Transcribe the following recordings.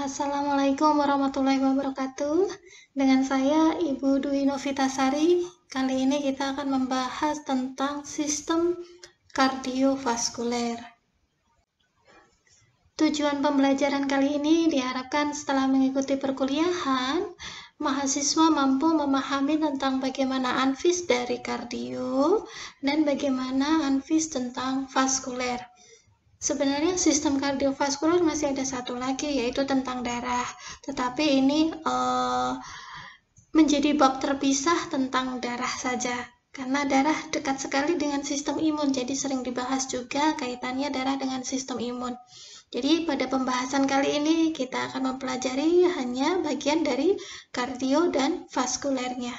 Assalamualaikum warahmatullahi wabarakatuh. Dengan saya Ibu Dwi Novitasari. Kali ini kita akan membahas tentang sistem kardiovaskuler. Tujuan pembelajaran kali ini diharapkan setelah mengikuti perkuliahan, mahasiswa mampu memahami tentang bagaimana anfis dari kardio dan bagaimana anfis tentang vaskuler. Sebenarnya sistem kardiovaskuler masih ada satu lagi, yaitu tentang darah. Tetapi ini menjadi bab terpisah tentang darah saja. Karena darah dekat sekali dengan sistem imun, jadi sering dibahas juga kaitannya darah dengan sistem imun. Jadi pada pembahasan kali ini kita akan mempelajari hanya bagian dari kardio dan vaskulernya.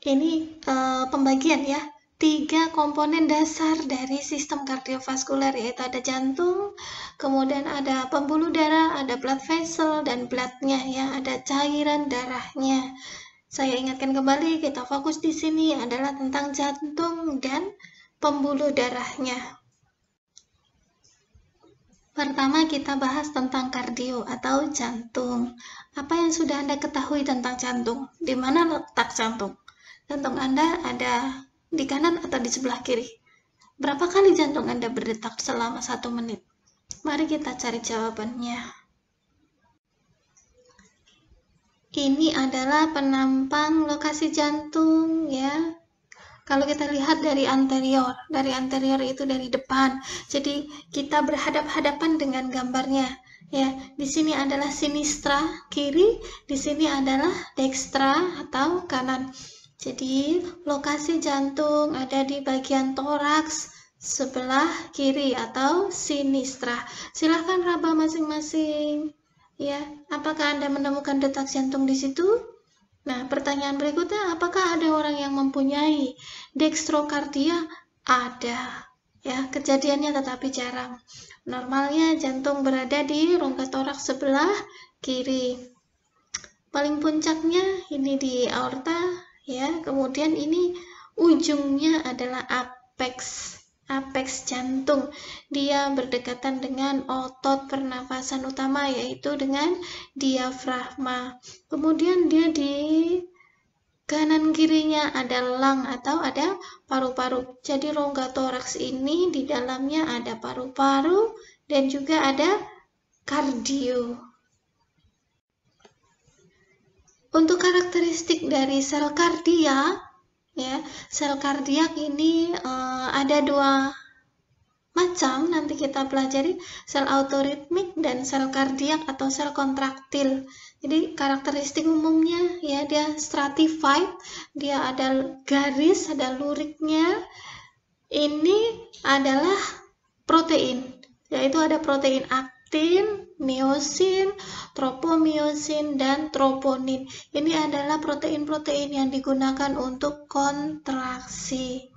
Ini pembagian ya. 3 komponen dasar dari sistem kardiovaskuler, yaitu ada jantung, kemudian ada pembuluh darah, ada blood vessel, dan bloodnya ya, ada cairan darahnya. Saya ingatkan kembali, kita fokus di sini adalah tentang jantung dan pembuluh darahnya. Pertama kita bahas tentang kardio atau jantung. Apa yang sudah Anda ketahui tentang jantung? Di mana letak jantung? Jantung Anda ada di kanan atau di sebelah kiri? Berapa kali jantung Anda berdetak selama 1 menit? Mari kita cari jawabannya. Ini adalah penampang lokasi jantung ya. Kalau kita lihat dari anterior itu dari depan. Jadi kita berhadap-hadapan dengan gambarnya ya. Di sini adalah sinistra kiri, di sini adalah dextra atau kanan. Jadi lokasi jantung ada di bagian toraks sebelah kiri atau sinistra. Silahkan raba masing-masing ya. Apakah Anda menemukan detak jantung di situ? Nah, pertanyaan berikutnya, apakah ada orang yang mempunyai dextrokardia? Ada ya, kejadiannya tetapi jarang. Normalnya jantung berada di rongga toraks sebelah kiri. Paling puncaknya ini di aorta ya, kemudian ini ujungnya adalah apex jantung. Dia berdekatan dengan otot pernafasan utama, yaitu dengan diafragma. Kemudian dia di kanan kirinya ada lung atau ada paru-paru. Jadi rongga toraks ini di dalamnya ada paru-paru dan juga ada kardio. Untuk karakteristik dari sel kardiak ya, sel kardiak ini ada 2 macam, nanti kita pelajari, sel autoritmik dan sel kardiak atau sel kontraktil. Jadi karakteristik umumnya ya, dia stratified, dia ada garis, ada luriknya. Ini adalah protein, yaitu ada protein aktin, miosin, tropomiosin, dan troponin. Ini adalah protein-protein yang digunakan untuk kontraksi.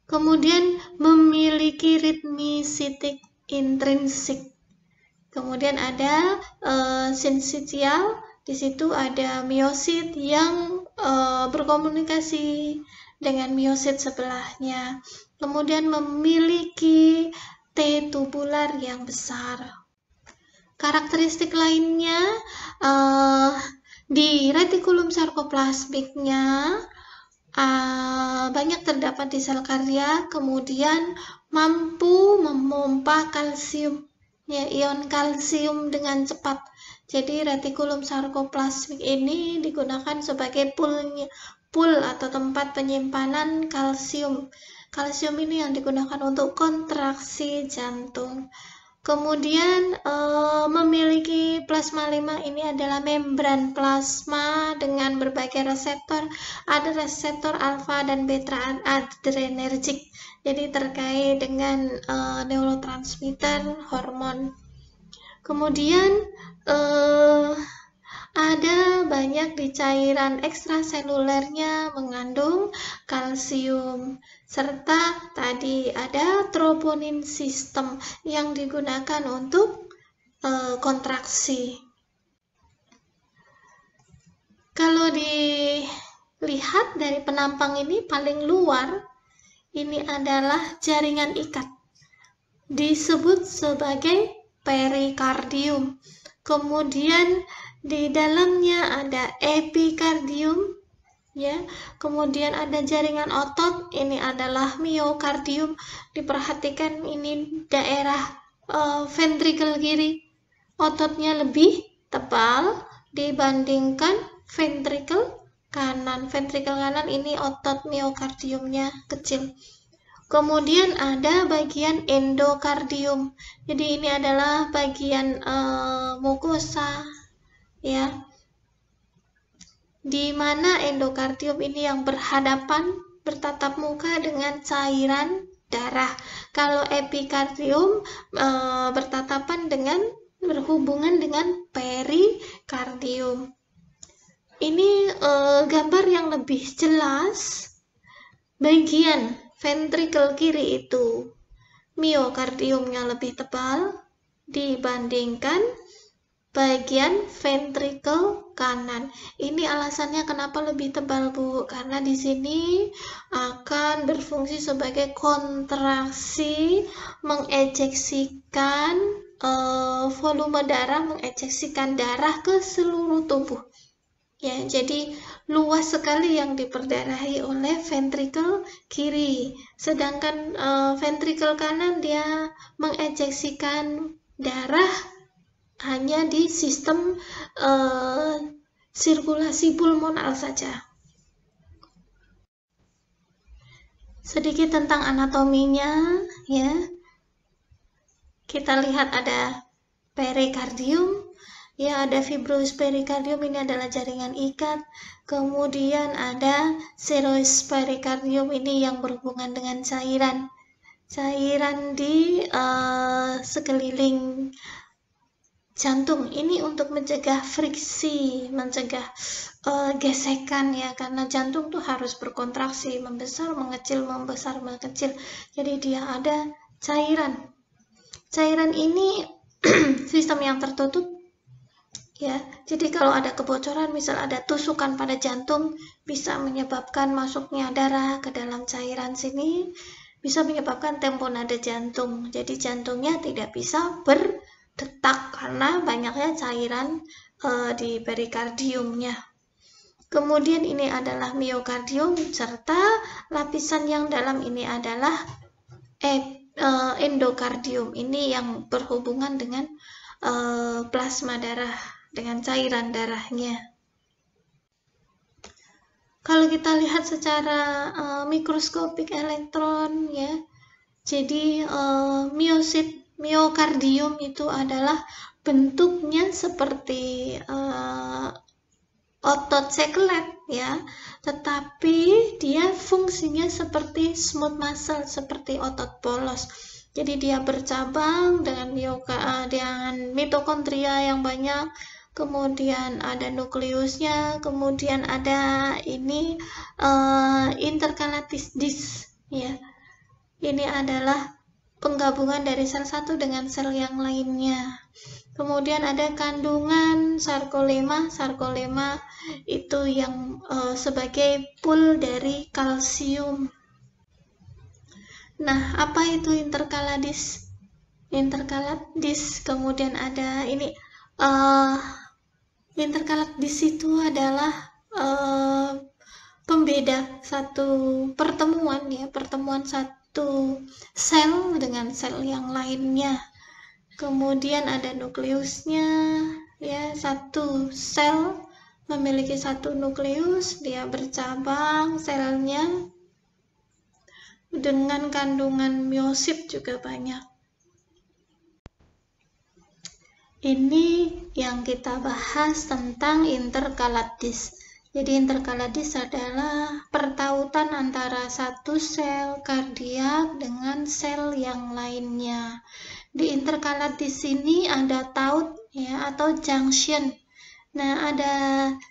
Kemudian memiliki ritmisitik intrinsik. Kemudian ada sinsitial, di situ ada miosit yang berkomunikasi dengan miosit sebelahnya. Kemudian memiliki T tubular yang besar. Karakteristik lainnya di retikulum sarkoplasmiknya banyak terdapat di sel kardiak, kemudian mampu memompa kalsium ya, ion kalsium dengan cepat. Jadi retikulum sarkoplasmik ini digunakan sebagai pool atau tempat penyimpanan kalsium. Kalsium ini yang digunakan untuk kontraksi jantung. Kemudian memiliki plasma 5, ini adalah membran plasma dengan berbagai reseptor. Ada reseptor alfa dan beta adrenergik, jadi terkait dengan neurotransmitter, hormon. Kemudian ada banyak di cairan ekstraselulernya mengandung kalsium, serta tadi ada troponin sistem yang digunakan untuk kontraksi. Kalau dilihat dari penampang ini paling luar, ini adalah jaringan ikat, disebut sebagai perikardium. Kemudian di dalamnya ada epikardium, ya. Kemudian ada jaringan otot, ini adalah miokardium. Diperhatikan ini daerah ventrikel kiri, ototnya lebih tebal dibandingkan ventrikel kanan. Ventrikel kanan ini otot miokardiumnya kecil. Kemudian ada bagian endokardium. Jadi ini adalah bagian mukosa, ya. Di mana endokardium ini yang bertatap muka dengan cairan darah. Kalau epikardium berhubungan dengan perikardium. Ini gambar yang lebih jelas. Bagian ventrikel kiri itu miokardiumnya lebih tebal dibandingkan bagian ventrikel kanan. Ini alasannya kenapa lebih tebal, Bu, karena di sini akan berfungsi sebagai kontraksi, mengejeksikan volume darah, mengejeksikan darah ke seluruh tubuh. Ya, jadi luas sekali yang diperdarahi oleh ventrikel kiri. Sedangkan ventrikel kanan dia mengejeksikan darah hanya di sistem sirkulasi pulmonal saja. Sedikit tentang anatominya, ya. Kita lihat ada perikardium. Ya, ada fibrous perikardium, ini adalah jaringan ikat. Kemudian ada serous perikardium, ini yang berhubungan dengan cairan di sekeliling jantung. Ini untuk mencegah friksi, mencegah gesekan, ya, karena jantung tuh harus berkontraksi, membesar, mengecil, membesar, mengecil. Jadi dia ada cairan. Cairan ini sistem yang tertutup. Ya, jadi kalau ada kebocoran, misal ada tusukan pada jantung, bisa menyebabkan masuknya darah ke dalam cairan sini, bisa menyebabkan tamponade jantung. Jadi jantungnya tidak bisa berdetak karena banyaknya cairan di perikardiumnya. Kemudian ini adalah miokardium, serta lapisan yang dalam ini adalah endokardium. Ini yang berhubungan dengan plasma darah, dengan cairan darahnya. Kalau kita lihat secara mikroskopik elektron, ya, jadi miokardium itu adalah bentuknya seperti otot seklet, ya, tetapi dia fungsinya seperti smooth muscle, seperti otot polos. Jadi dia bercabang dengan mitokondria yang banyak. Kemudian ada nukleusnya, kemudian ada ini intercalatis disc, ya. Ini adalah penggabungan dari sel satu dengan sel yang lainnya. Kemudian ada kandungan sarkolema. Sarkolema itu yang sebagai pool dari kalsium. Nah, apa itu intercalatis? Intercalatis, kemudian ada ini intercalatis itu adalah pembeda satu pertemuan, ya, pertemuan satu sel dengan sel yang lainnya. Kemudian ada nukleusnya, ya, satu sel memiliki satu nukleus, dia bercabang selnya dengan kandungan miosit juga banyak. Ini yang kita bahas tentang intercalatis. Jadi intercalatis adalah pertautan antara satu sel kardiak dengan sel yang lainnya. Di intercalatis ini ada taut, ya, atau junction. Nah, ada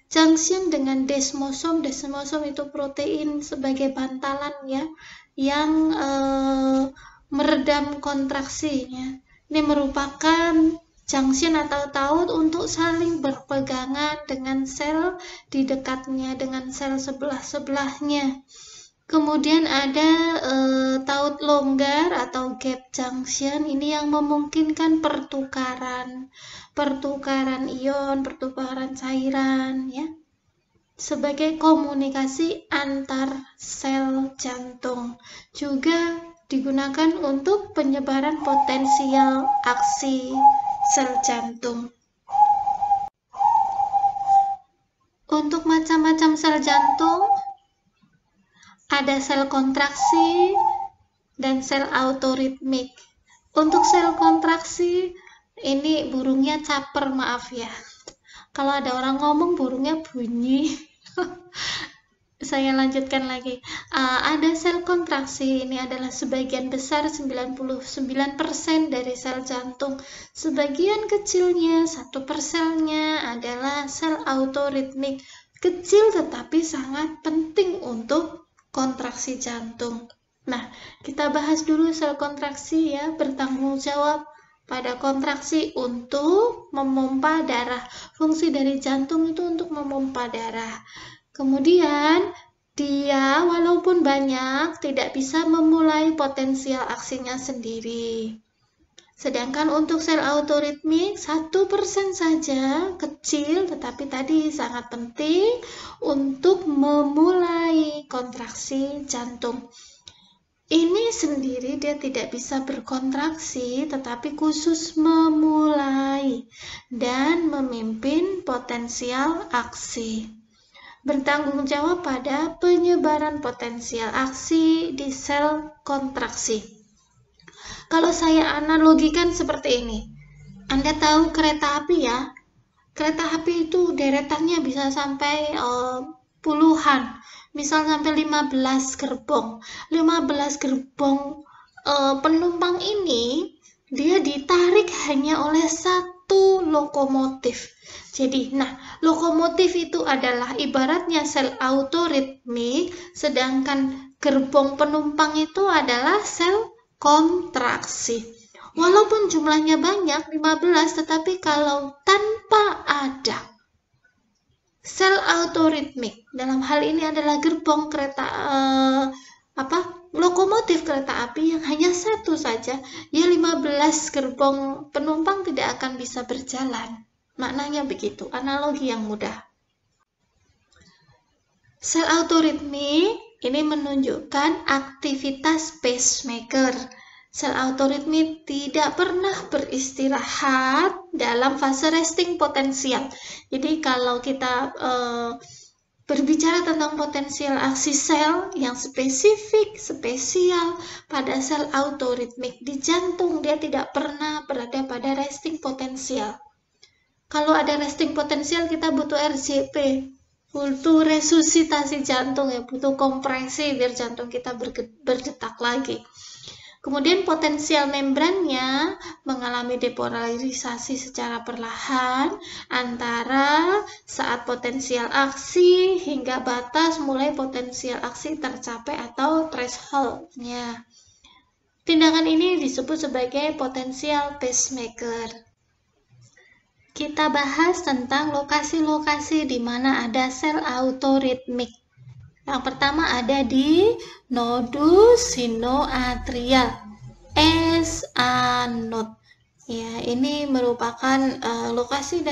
junction dengan desmosom. Desmosom itu protein sebagai bantalan, ya, yang meredam kontraksi, ya. Ini merupakan junction atau taut untuk saling berpegangan dengan sel di dekatnya, dengan sel sebelah-sebelahnya. Kemudian ada taut longgar atau gap junction, ini yang memungkinkan pertukaran ion, pertukaran cairan ya, sebagai komunikasi antar sel jantung. Juga digunakan untuk penyebaran potensial aksi sel jantung. Untuk macam-macam sel jantung, ada sel kontraksi dan sel autoritmik. Untuk sel kontraksi, ini burungnya caper, maaf ya. Kalau ada orang ngomong burungnya bunyi. Saya lanjutkan lagi. Ada sel kontraksi, ini adalah sebagian besar 99% dari sel jantung. Sebagian kecilnya, 1%-nya adalah sel autoritmik. Kecil tetapi sangat penting untuk kontraksi jantung. Nah, kita bahas dulu sel kontraksi ya, bertanggung jawab pada kontraksi untuk memompa darah. Fungsi dari jantung itu untuk memompa darah. Kemudian, dia walaupun banyak tidak bisa memulai potensial aksinya sendiri. Sedangkan untuk sel autoritmik 1% saja, kecil tetapi tadi sangat penting untuk memulai kontraksi jantung. Ini sendiri dia tidak bisa berkontraksi, tetapi khusus memulai dan memimpin potensial aksi. Bertanggung jawab pada penyebaran potensial aksi di sel kontraksi. Kalau saya analogikan seperti ini, Anda tahu kereta api ya? Kereta api itu deretannya bisa sampai puluhan, misal sampai 15 gerbong. 15 gerbong penumpang ini dia ditarik hanya oleh satu lokomotif. Jadi, lokomotif itu adalah ibaratnya sel autoritmik, sedangkan gerbong penumpang itu adalah sel kontraksi. Walaupun jumlahnya banyak, 15, tetapi kalau tanpa ada sel autoritmik, dalam hal ini adalah gerbong kereta lokomotif kereta api yang hanya satu saja, ya 15 gerbong penumpang tidak akan bisa berjalan. Maknanya begitu, analogi yang mudah. Sel autoritmik ini menunjukkan aktivitas pacemaker. Sel autoritmik tidak pernah beristirahat dalam fase resting potensial. Jadi kalau kita berbicara tentang potensial aksi sel yang spesial pada sel autoritmik di jantung, dia tidak pernah berada pada resting potensial. Kalau ada resting potensial, kita butuh RJP, butuh resusitasi jantung ya, butuh kompresi biar jantung kita berdetak lagi. Kemudian potensial membrannya mengalami depolarisasi secara perlahan antara saat potensial aksi hingga batas mulai potensial aksi tercapai atau threshold-nya. Tindakan ini disebut sebagai potensial pacemaker. Kita bahas tentang lokasi-lokasi di mana ada sel autoritmik. Yang pertama ada di nodus sinoatrial, SA node. Ya, ini merupakan lokasi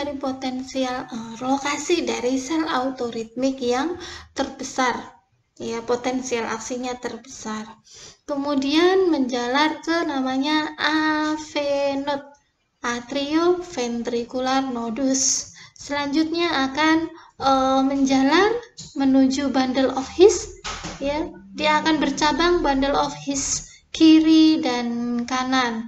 dari sel autoritmik yang terbesar. Ya, potensial aksinya terbesar. Kemudian menjalar ke namanya AV node, atrioventricular nodus. Selanjutnya akan menjalar menuju bundle of His, ya, dia akan bercabang bundle of His kiri dan kanan.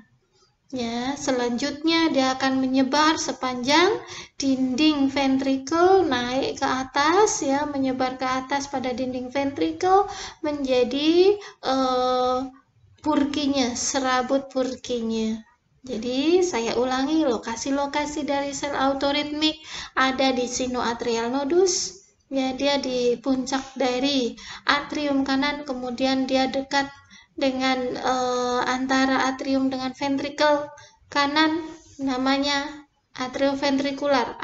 Ya, selanjutnya dia akan menyebar sepanjang dinding ventricle, naik ke atas, ya, menyebar ke atas pada dinding ventricle menjadi Purkinje, serabut Purkinje. Jadi, saya ulangi, lokasi-lokasi dari sel autoritmik ada di sinoatrial nodus, ya, dia di puncak dari atrium kanan, kemudian dia dekat dengan antara atrium dengan ventricle kanan, namanya atrioventricular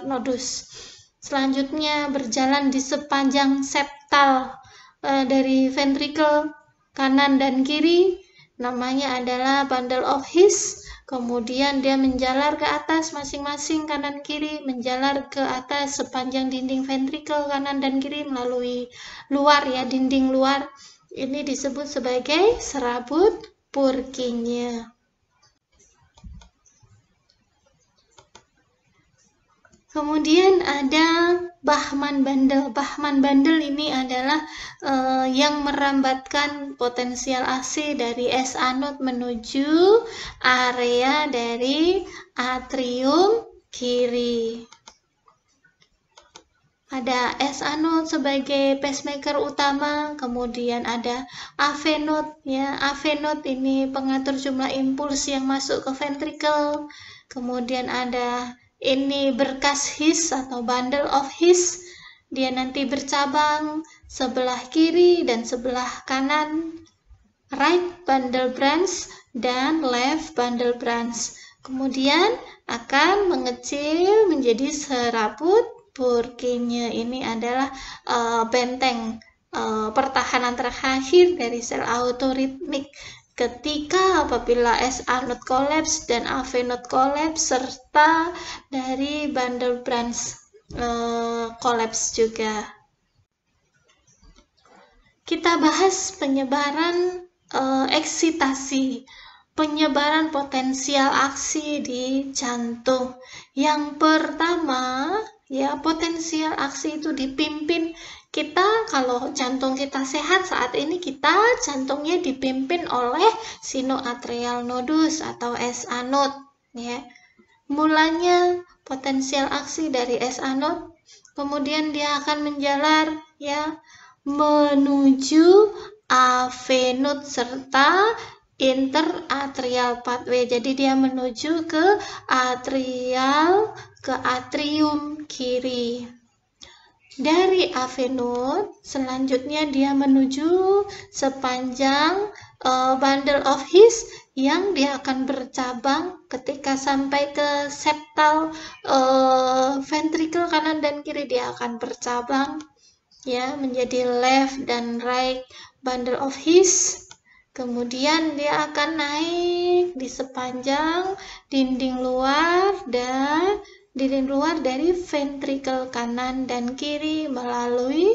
nodus. Selanjutnya berjalan di sepanjang septal dari ventricle kanan dan kiri, namanya adalah bundle of His. Kemudian dia menjalar ke atas masing-masing kanan kiri, menjalar ke atas sepanjang dinding ventricle kanan dan kiri melalui luar ya, dinding luar. Ini disebut sebagai serabut Purkinje. Kemudian ada Bachmann bundle. Bachmann bundle ini adalah yang merambatkan potensial aksi dari S anode menuju area dari atrium kiri. Ada S anode sebagai pacemaker utama, kemudian ada AV node ya. AV node ini pengatur jumlah impuls yang masuk ke ventricle. Kemudian ada ini berkas His atau bundle of His. Dia nanti bercabang sebelah kiri dan sebelah kanan, right bundle branch dan left bundle branch. Kemudian akan mengecil menjadi serabut Purkinje. Ini adalah benteng pertahanan terakhir dari sel autoritmik. Ketika apabila S anode collapse dan AV node collapse serta dari bundle branch collapse juga. Kita bahas penyebaran eksitasi, penyebaran potensial aksi di jantung. Yang pertama, ya, potensial aksi itu dipimpin kita. Kalau jantung kita sehat saat ini, kita jantungnya dipimpin oleh sinoatrial nodus atau S anode ya. Mulanya potensial aksi dari S anode, kemudian dia akan menjalar ya menuju AV node serta interatrial pathway. Jadi dia menuju ke atrium kiri. Dari AV node selanjutnya dia menuju sepanjang bundle of His yang dia akan bercabang ketika sampai ke septal ventricle kanan dan kiri. Dia akan bercabang ya menjadi left dan right bundle of His. Kemudian dia akan naik di sepanjang dinding luar dari ventricle kanan dan kiri melalui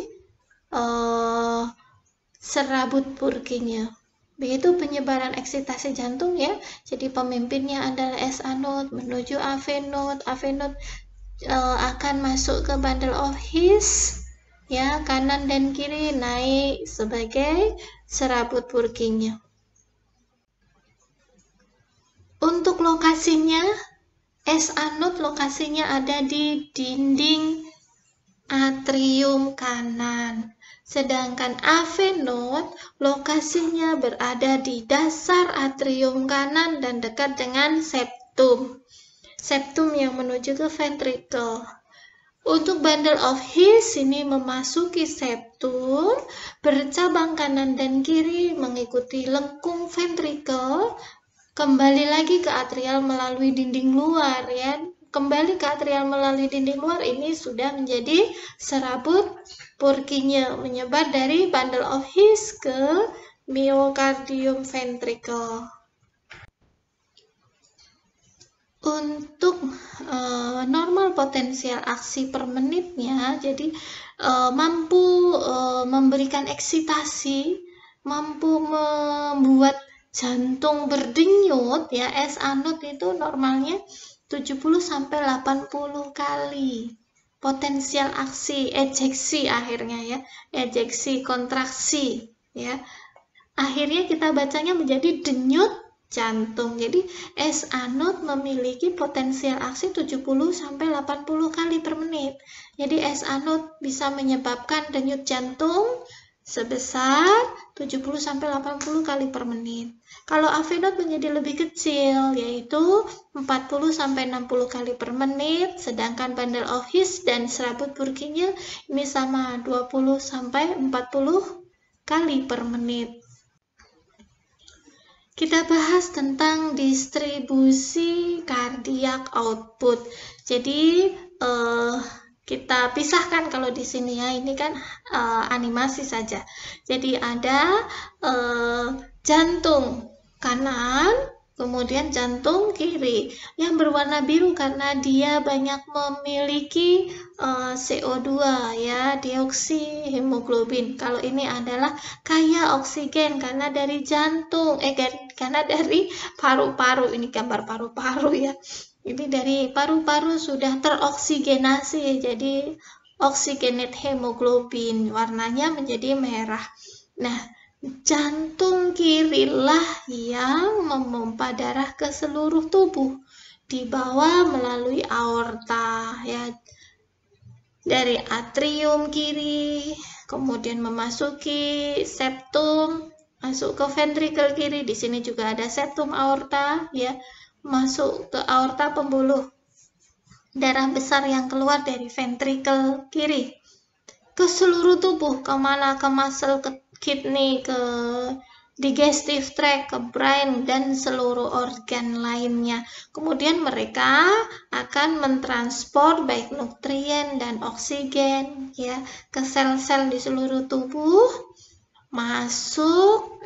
serabut Purkinje. Begitu penyebaran eksitasi jantung ya. Jadi pemimpinnya adalah S anode menuju AV node. AV node akan masuk ke bundle of His ya, kanan dan kiri naik sebagai serabut Purkinje. Untuk lokasinya, S anode lokasinya ada di dinding atrium kanan. Sedangkan AV node lokasinya berada di dasar atrium kanan dan dekat dengan septum. Septum yang menuju ke ventricle. Untuk bundle of His ini memasuki septum, bercabang kanan dan kiri mengikuti lengkung ventricle, kembali lagi ke atrial melalui dinding luar ya. Kembali ke atrial melalui dinding luar, ini sudah menjadi serabut Purkinje, menyebar dari bundle of His ke myocardium ventricle. Untuk normal potensial aksi per menitnya, jadi mampu memberikan eksitasi, mampu membuat jantung berdenyut ya. S anode itu normalnya 70-80 kali potensial aksi ejeksi akhirnya ya, ejeksi kontraksi ya. Akhirnya kita bacanya menjadi denyut jantung. Jadi S anode memiliki potensial aksi 70-80 kali per menit. Jadi S anode bisa menyebabkan denyut jantung sebesar 70-80 kali per menit. Kalau AV node menjadi lebih kecil, yaitu 40-60 kali per menit, sedangkan bundle of His dan serabut Purkinje ini sama 20-40 kali per menit. Kita bahas tentang distribusi cardiac output. Jadi kita pisahkan kalau di sini ya, ini kan animasi saja. Jadi ada jantung kanan, kemudian jantung kiri yang berwarna biru karena dia banyak memiliki CO2 ya, deoksihemoglobin. Kalau ini adalah kaya oksigen karena dari jantung, karena dari paru-paru. Ini gambar paru-paru ya. Ini dari paru-paru sudah teroksigenasi, jadi oxygenate hemoglobin, warnanya menjadi merah. Nah, jantung kirilah yang memompa darah ke seluruh tubuh, dibawa melalui aorta ya, dari atrium kiri, kemudian memasuki septum, masuk ke ventricle kiri. Di sini juga ada septum aorta ya, masuk ke aorta, pembuluh darah besar yang keluar dari ventricle kiri ke seluruh tubuh, kemana? Ke muscle, ke kidney, ke digestive tract, ke brain, dan seluruh organ lainnya. Kemudian mereka akan mentransport baik nutrien dan oksigen ya ke sel-sel di seluruh tubuh, masuk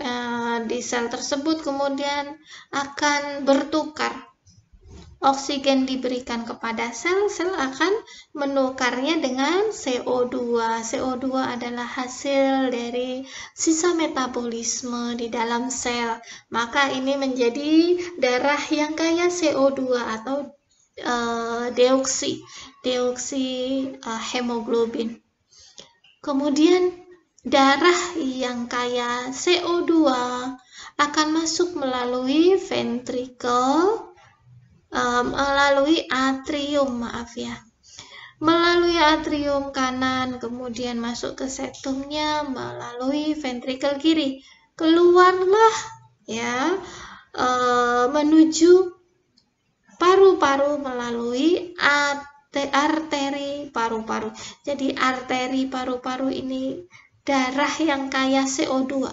di sel tersebut, kemudian akan bertukar. Oksigen diberikan kepada sel akan menukarnya dengan CO2. CO2 adalah hasil dari sisa metabolisme di dalam sel. Maka ini menjadi darah yang kaya CO2 atau deoksihemoglobin. Kemudian darah yang kaya CO2 akan masuk melalui ventricle, melalui atrium, melalui atrium kanan, kemudian masuk ke septumnya melalui ventricle kiri, keluarlah ya, menuju paru-paru melalui arteri paru-paru. Jadi arteri paru-paru ini darah yang kaya CO2.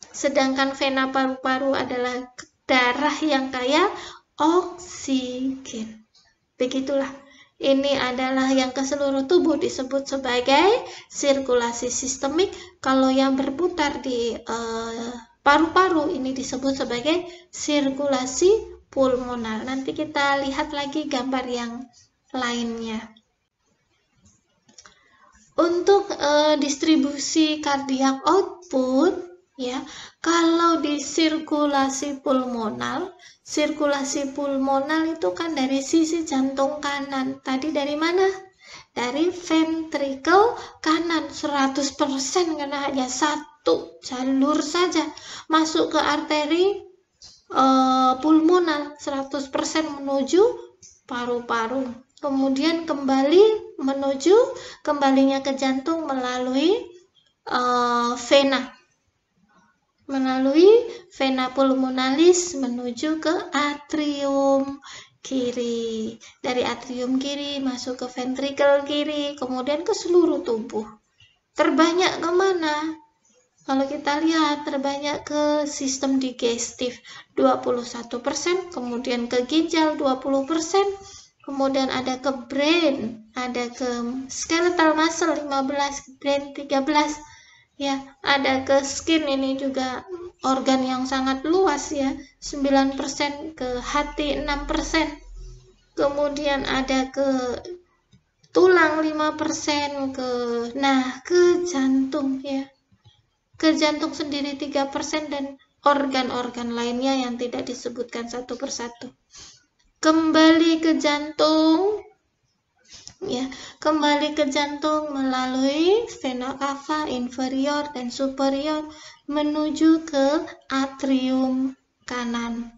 Sedangkan vena paru-paru adalah darah yang kaya oksigen. Begitulah. Ini adalah yang ke seluruh tubuh disebut sebagai sirkulasi sistemik. Kalau yang berputar di paru-paru ini disebut sebagai sirkulasi pulmonar. Nanti kita lihat lagi gambar yang lainnya. Untuk distribusi kardiak output ya, kalau di sirkulasi pulmonal itu kan dari sisi jantung kanan. Tadi dari mana? Dari ventricle kanan 100%, karena hanya satu jalur saja masuk ke arteri pulmonal, 100% menuju paru-paru. Kemudian kembalinya ke jantung melalui vena. Melalui vena pulmonalis menuju ke atrium kiri. Dari atrium kiri masuk ke ventricle kiri, kemudian ke seluruh tubuh. Terbanyak kemana? Kalau kita lihat terbanyak ke sistem digestif 21%, kemudian ke ginjal 20%, kemudian ada ke brain, ada ke skeletal muscle 15%, brain 13%. Ya, ada ke skin, ini juga organ yang sangat luas ya, 9%, ke hati 6%. Kemudian ada ke tulang 5%, ke jantung ya. Ke jantung sendiri 3%, dan organ-organ lainnya yang tidak disebutkan satu persatu. Kembali ke jantung ya, kembali ke jantung melalui vena cava inferior dan superior menuju ke atrium kanan.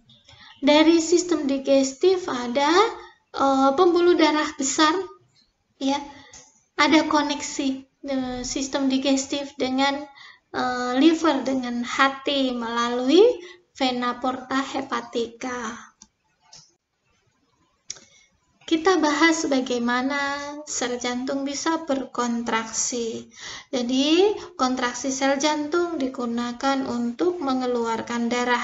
Dari sistem digestif ada pembuluh darah besar ya, ada koneksi sistem digestif dengan liver, dengan hati melalui vena porta hepatica. Kita bahas bagaimana sel jantung bisa berkontraksi. Jadi, kontraksi sel jantung digunakan untuk mengeluarkan darah.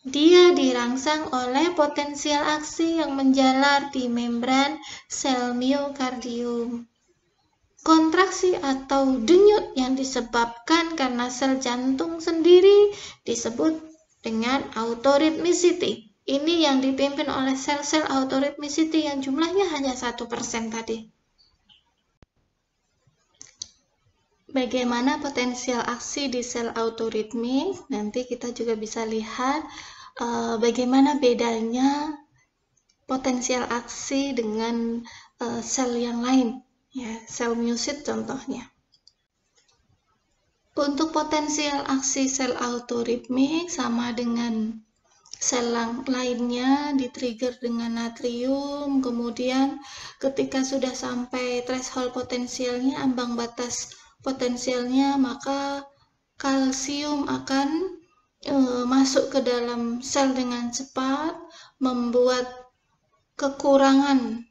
Dia dirangsang oleh potensial aksi yang menjalar di membran sel miokardium. Kontraksi atau denyut yang disebabkan karena sel jantung sendiri disebut dengan autorhythmicity. Ini yang dipimpin oleh sel-sel autorhythmicity yang jumlahnya hanya 1% tadi. Bagaimana potensial aksi di sel autorhythmic? Nanti kita juga bisa lihat bagaimana bedanya potensial aksi dengan sel yang lain, ya, sel myosit contohnya. Untuk potensial aksi sel autorhythmic sama dengan sel lainnya, di-trigger dengan natrium, kemudian ketika sudah sampai threshold potensialnya, ambang batas potensialnya, maka kalsium akan masuk ke dalam sel dengan cepat, membuat kekurangan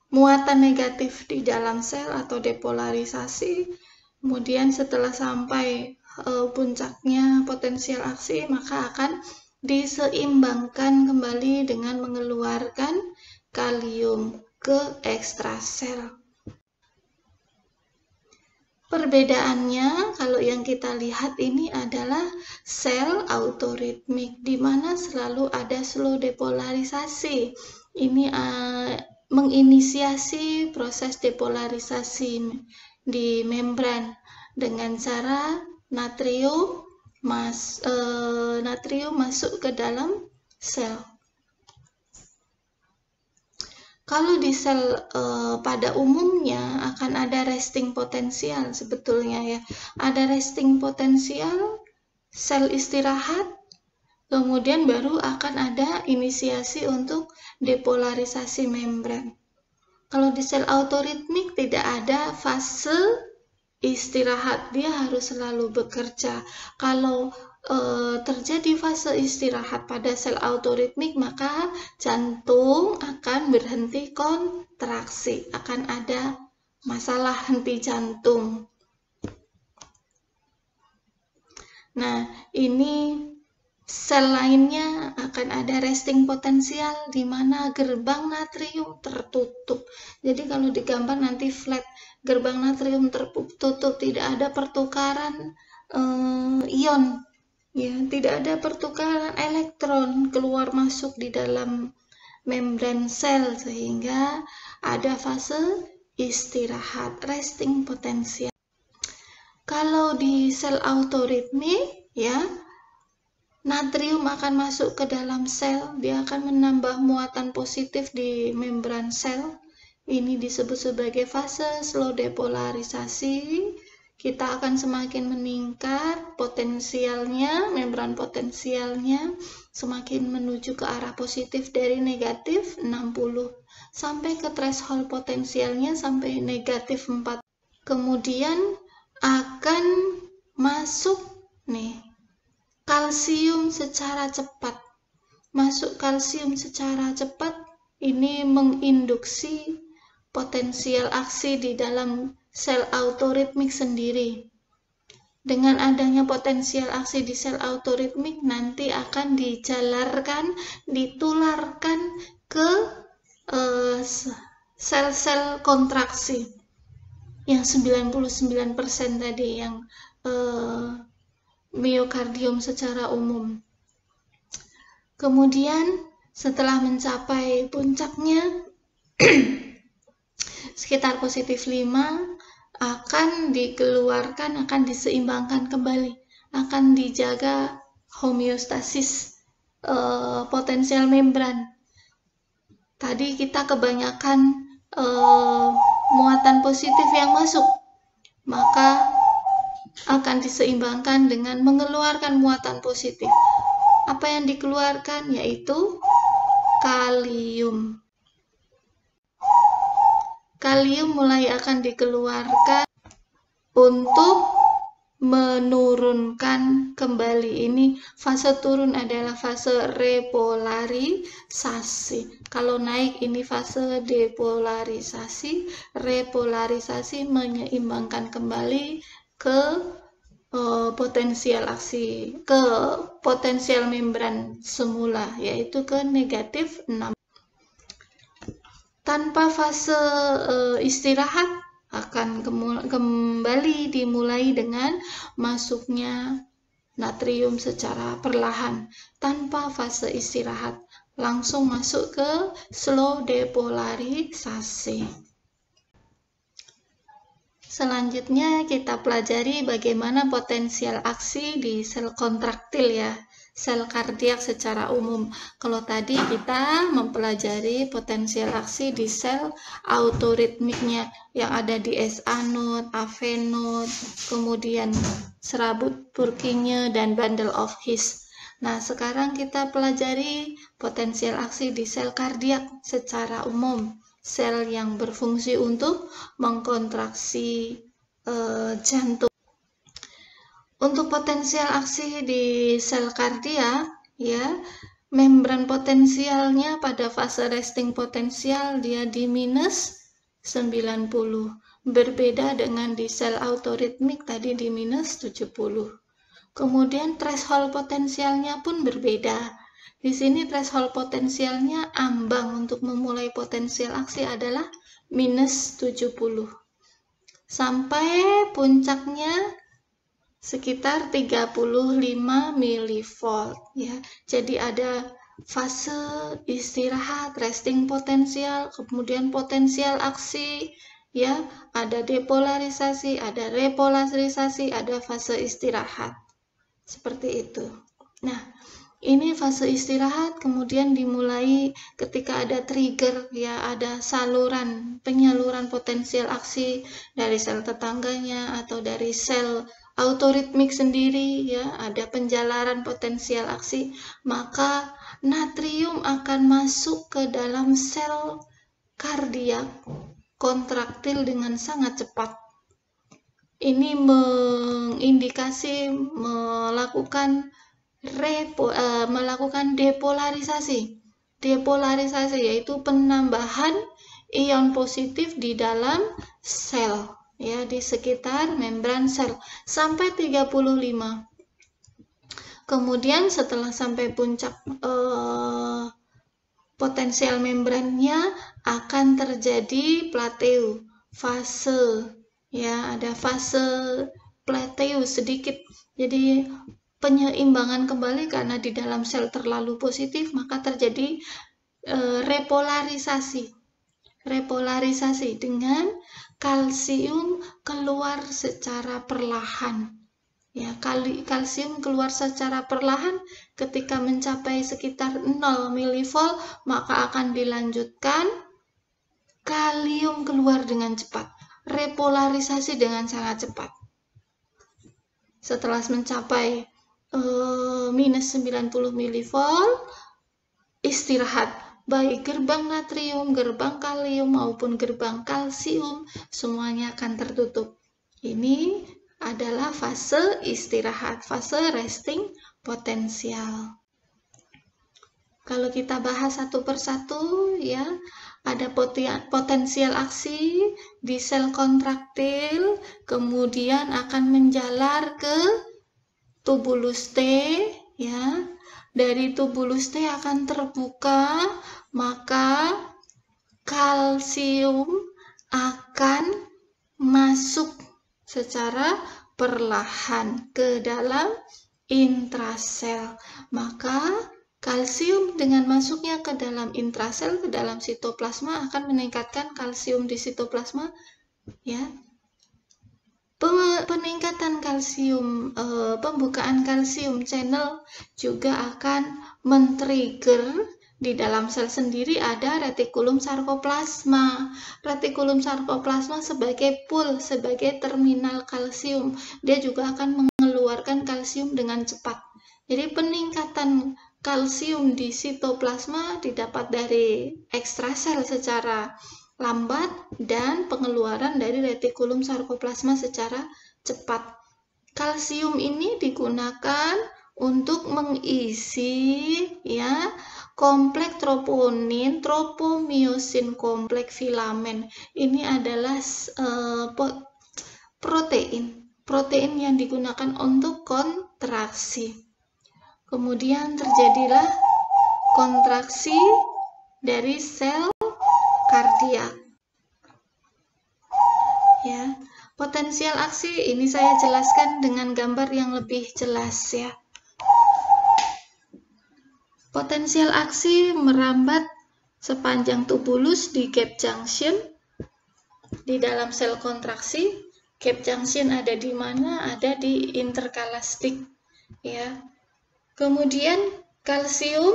muatan negatif di dalam sel atau depolarisasi. Kemudian setelah sampai puncaknya potensial aksi, maka akan diseimbangkan kembali dengan mengeluarkan kalium ke ekstrasel. Perbedaannya, kalau yang kita lihat ini adalah sel autorhythmic, di mana selalu ada slow depolarisasi. Ini menginisiasi proses depolarisasi di membran dengan cara natrium masuk ke dalam sel. Kalau di sel pada umumnya akan ada resting potensial sebetulnya, ya. Ada resting potensial, sel istirahat, kemudian baru akan ada inisiasi untuk depolarisasi membran. Kalau di sel autorhythmic tidak ada fase istirahat, dia harus selalu bekerja. Kalau terjadi fase istirahat pada sel autorhythmic, maka jantung akan berhenti kontraksi, akan ada masalah henti jantung. Nah, ini sel lainnya akan ada resting potensial di mana gerbang natrium tertutup. Jadi kalau digambar nanti flat, gerbang natrium tertutup, tidak ada pertukaran ion, ya, tidak ada pertukaran elektron keluar masuk di dalam membran sel, sehingga ada fase istirahat, resting potensial. Kalau di sel autorhythmic, ya, natrium akan masuk ke dalam sel, dia akan menambah muatan positif di membran sel. Ini disebut sebagai fase slow depolarisasi. Kita akan semakin meningkat potensialnya, membran potensialnya semakin menuju ke arah positif dari negatif 60 sampai ke threshold potensialnya sampai negatif 4. Kemudian akan masuk nih kalsium secara cepat. Masuk kalsium secara cepat ini menginduksi potensial aksi di dalam sel autorhythmic sendiri. Dengan adanya potensial aksi di sel autorhythmic nanti akan dijalarkan, ditularkan ke sel-sel kontraksi yang 99% tadi, yang miokardium secara umum. Kemudian setelah mencapai puncaknya sekitar positif 5 akan dikeluarkan, akan diseimbangkan kembali, akan dijaga homeostasis potensial membran. Tadi kita kebanyakan muatan positif yang masuk, maka akan diseimbangkan dengan mengeluarkan muatan positif. Apa yang dikeluarkan? Yaitu kalium. Kalium mulai akan dikeluarkan untuk menurunkan kembali. Ini fase turun adalah fase repolarisasi. Kalau naik ini fase depolarisasi. Repolarisasi menyeimbangkan kembali ke potensial aksi ke potensial membran semula, yaitu ke negatif 6. Tanpa fase istirahat akan kembali dimulai dengan masuknya natrium secara perlahan tanpa fase istirahat, langsung masuk ke slow depolarisasi. Selanjutnya kita pelajari bagaimana potensial aksi di sel kontraktil ya, sel kardiak secara umum. Kalau tadi kita mempelajari potensial aksi di sel autoritmiknya yang ada di SA node, AV node, kemudian serabut Purkinje dan bundle of His. Nah, sekarang kita pelajari potensial aksi di sel kardiak secara umum. Sel yang berfungsi untuk mengkontraksi jantung. Untuk potensial aksi di sel kardiak, ya, membran potensialnya pada fase resting potensial dia di minus 90. Berbeda dengan di sel autoritmik tadi di minus 70. Kemudian threshold potensialnya pun berbeda. Di sini threshold potensialnya ambang untuk memulai potensial aksi adalah minus 70. Sampai puncaknya sekitar 35 mV ya. Jadi ada fase istirahat, resting potensial, kemudian potensial aksi ya, ada depolarisasi, ada repolarisasi, ada fase istirahat. Seperti itu. Nah, ini fase istirahat kemudian dimulai ketika ada trigger ya, ada saluran penyaluran potensial aksi dari sel tetangganya atau dari sel autoritmik sendiri ya, ada penjalaran potensial aksi, maka natrium akan masuk ke dalam sel kardiak kontraktil dengan sangat cepat. Ini mengindikasi melakukan depolarisasi. Depolarisasi yaitu penambahan ion positif di dalam sel ya, di sekitar membran sel sampai 35. Kemudian setelah sampai puncak potensial membrannya akan terjadi plateu, fase ya, ada fase plateu sedikit. Jadi penyeimbangan kembali karena di dalam sel terlalu positif, maka terjadi repolarisasi dengan kalsium keluar secara perlahan ya. Kalsium keluar secara perlahan ketika mencapai sekitar 0 mV, maka akan dilanjutkan kalium keluar dengan cepat, repolarisasi dengan sangat cepat. Setelah mencapai minus 90 mV, istirahat, baik gerbang natrium, gerbang kalium maupun gerbang kalsium semuanya akan tertutup. Ini adalah fase istirahat, fase resting potensial. Kalau kita bahas satu persatu ya, ada potensial aksi di sel kontraktil, kemudian akan menjalar ke tubulus T ya. Dari tubulus T akan terbuka, maka kalsium akan masuk secara perlahan ke dalam intrasel. Maka kalsium dengan masuknya ke dalam intrasel, ke dalam sitoplasma akan meningkatkan kalsium di sitoplasma ya. Peningkatan kalsium, pembukaan kalsium channel juga akan men-trigger di dalam sel sendiri ada retikulum sarkoplasma. Retikulum sarkoplasma sebagai pool, sebagai terminal kalsium. Dia juga akan mengeluarkan kalsium dengan cepat. Jadi peningkatan kalsium di sitoplasma didapat dari ekstrasel secara lambat dan pengeluaran dari retikulum sarkoplasma secara cepat. Kalsium ini digunakan untuk mengisi ya kompleks troponin, tropomiosin kompleks filamen. Ini adalah protein protein yang digunakan untuk kontraksi. Kemudian terjadilah kontraksi dari sel kardiak. Ya, potensial aksi ini saya jelaskan dengan gambar yang lebih jelas ya. Potensial aksi merambat sepanjang tubulus di gap junction di dalam sel kontraksi. Gap junction ada di mana? Ada di interkalastik ya. Kemudian kalsium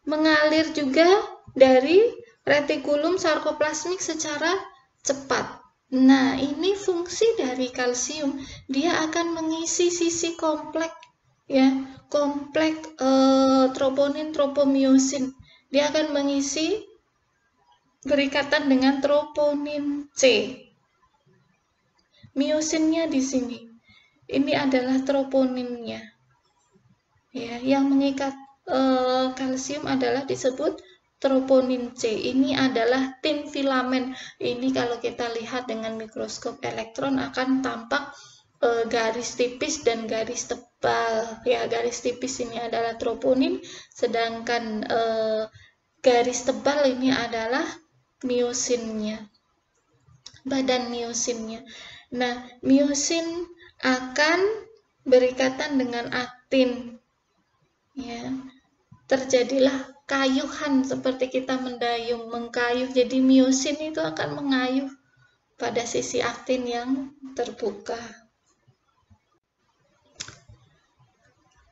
mengalir juga dari retikulum sarkoplasmik secara cepat. Nah, ini fungsi dari kalsium. Dia akan mengisi sisi kompleks ya, kompleks troponin tropomiosin. Dia akan mengisi berikatan dengan troponin C. Miosinnya di sini. Ini adalah troponinnya. Ya, yang mengikat kalsium adalah disebut troponin C. Ini adalah tin filamen. Ini kalau kita lihat dengan mikroskop elektron akan tampak garis tipis dan garis tebal. Ya, garis tipis ini adalah troponin, sedangkan garis tebal ini adalah miosinnya. Badan miosinnya. Nah, miosin akan berikatan dengan aktin. Ya. Terjadilah kayuhan seperti kita mendayung, mengkayuh. Jadi miosin itu akan mengayuh pada sisi aktin yang terbuka.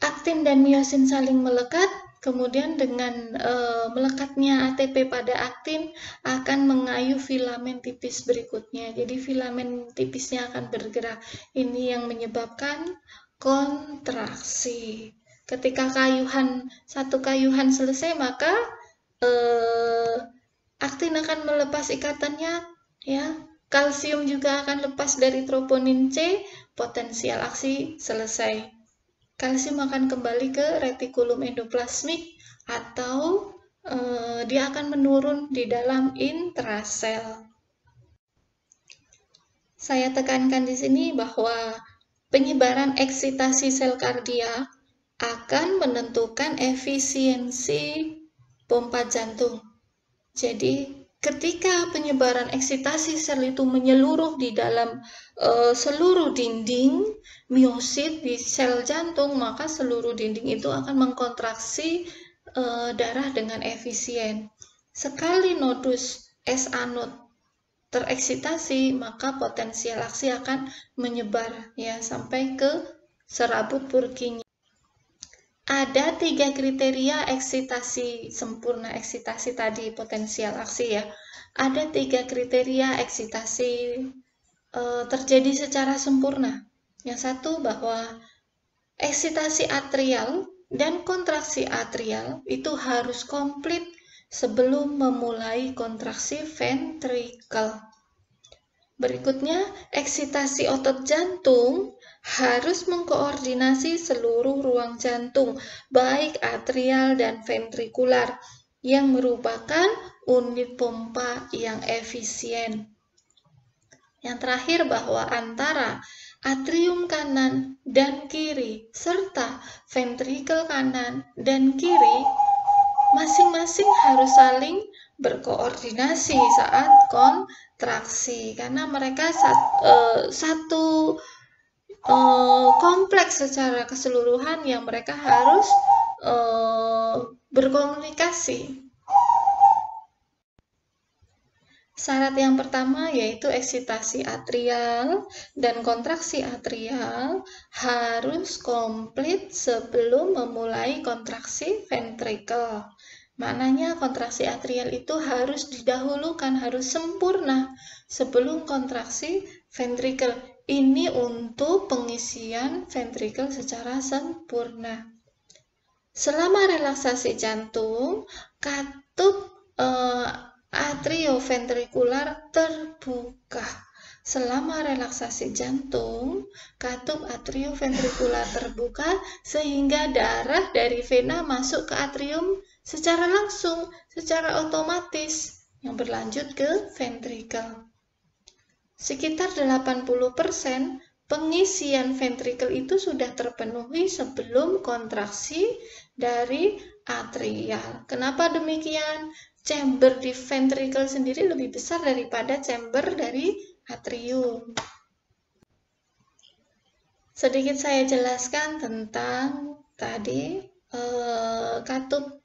Aktin dan miosin saling melekat, kemudian dengan melekatnya ATP pada aktin akan mengayuh filamen tipis berikutnya. Jadi filamen tipisnya akan bergerak. Ini yang menyebabkan kontraksi. Ketika satu kayuhan selesai, maka aktin akan melepas ikatannya, ya. Kalsium juga akan lepas dari troponin C, potensial aksi selesai. Kalsium akan kembali ke retikulum endoplasmik atau dia akan menurun di dalam intrasel. Saya tekankan di sini bahwa penyebaran eksitasi sel kardiak akan menentukan efisiensi pompa jantung. Jadi, ketika penyebaran eksitasi sel itu menyeluruh di dalam seluruh dinding miosit di sel jantung, maka seluruh dinding itu akan mengkontraksi darah dengan efisien. Sekali nodus SA node tereksitasi, maka potensial aksi akan menyebar ya sampai ke serabut Purkinje. Ada 3 kriteria eksitasi sempurna. Eksitasi tadi potensial aksi ya. Ada 3 kriteria eksitasi terjadi secara sempurna. Yang satu bahwa eksitasi atrial dan kontraksi atrial itu harus komplit sebelum memulai kontraksi ventrikel. Berikutnya, eksitasi otot jantung harus mengkoordinasi seluruh ruang jantung, baik atrial dan ventrikular, yang merupakan unit pompa yang efisien. Yang terakhir bahwa antara atrium kanan dan kiri, serta ventrikel kanan dan kiri, masing-masing harus saling berkoordinasi saat kontraksi, karena mereka satu kompleks secara keseluruhan yang mereka harus berkomunikasi. Syarat yang pertama yaitu eksitasi atrial dan kontraksi atrial harus komplit sebelum memulai kontraksi ventrikel. Maknanya kontraksi atrial itu harus didahulukan, harus sempurna sebelum kontraksi ventrikel. Ini untuk pengisian ventrikel secara sempurna. Selama relaksasi jantung, katup atrioventrikular terbuka. Selama relaksasi jantung, katup atrioventrikular terbuka sehingga darah dari vena masuk ke atrium secara langsung, secara otomatis yang berlanjut ke ventrikel. Sekitar 80% pengisian ventrikel itu sudah terpenuhi sebelum kontraksi dari atrial. Kenapa demikian? Chamber di ventrikel sendiri lebih besar daripada chamber dari atrium. Sedikit saya jelaskan tentang tadi katup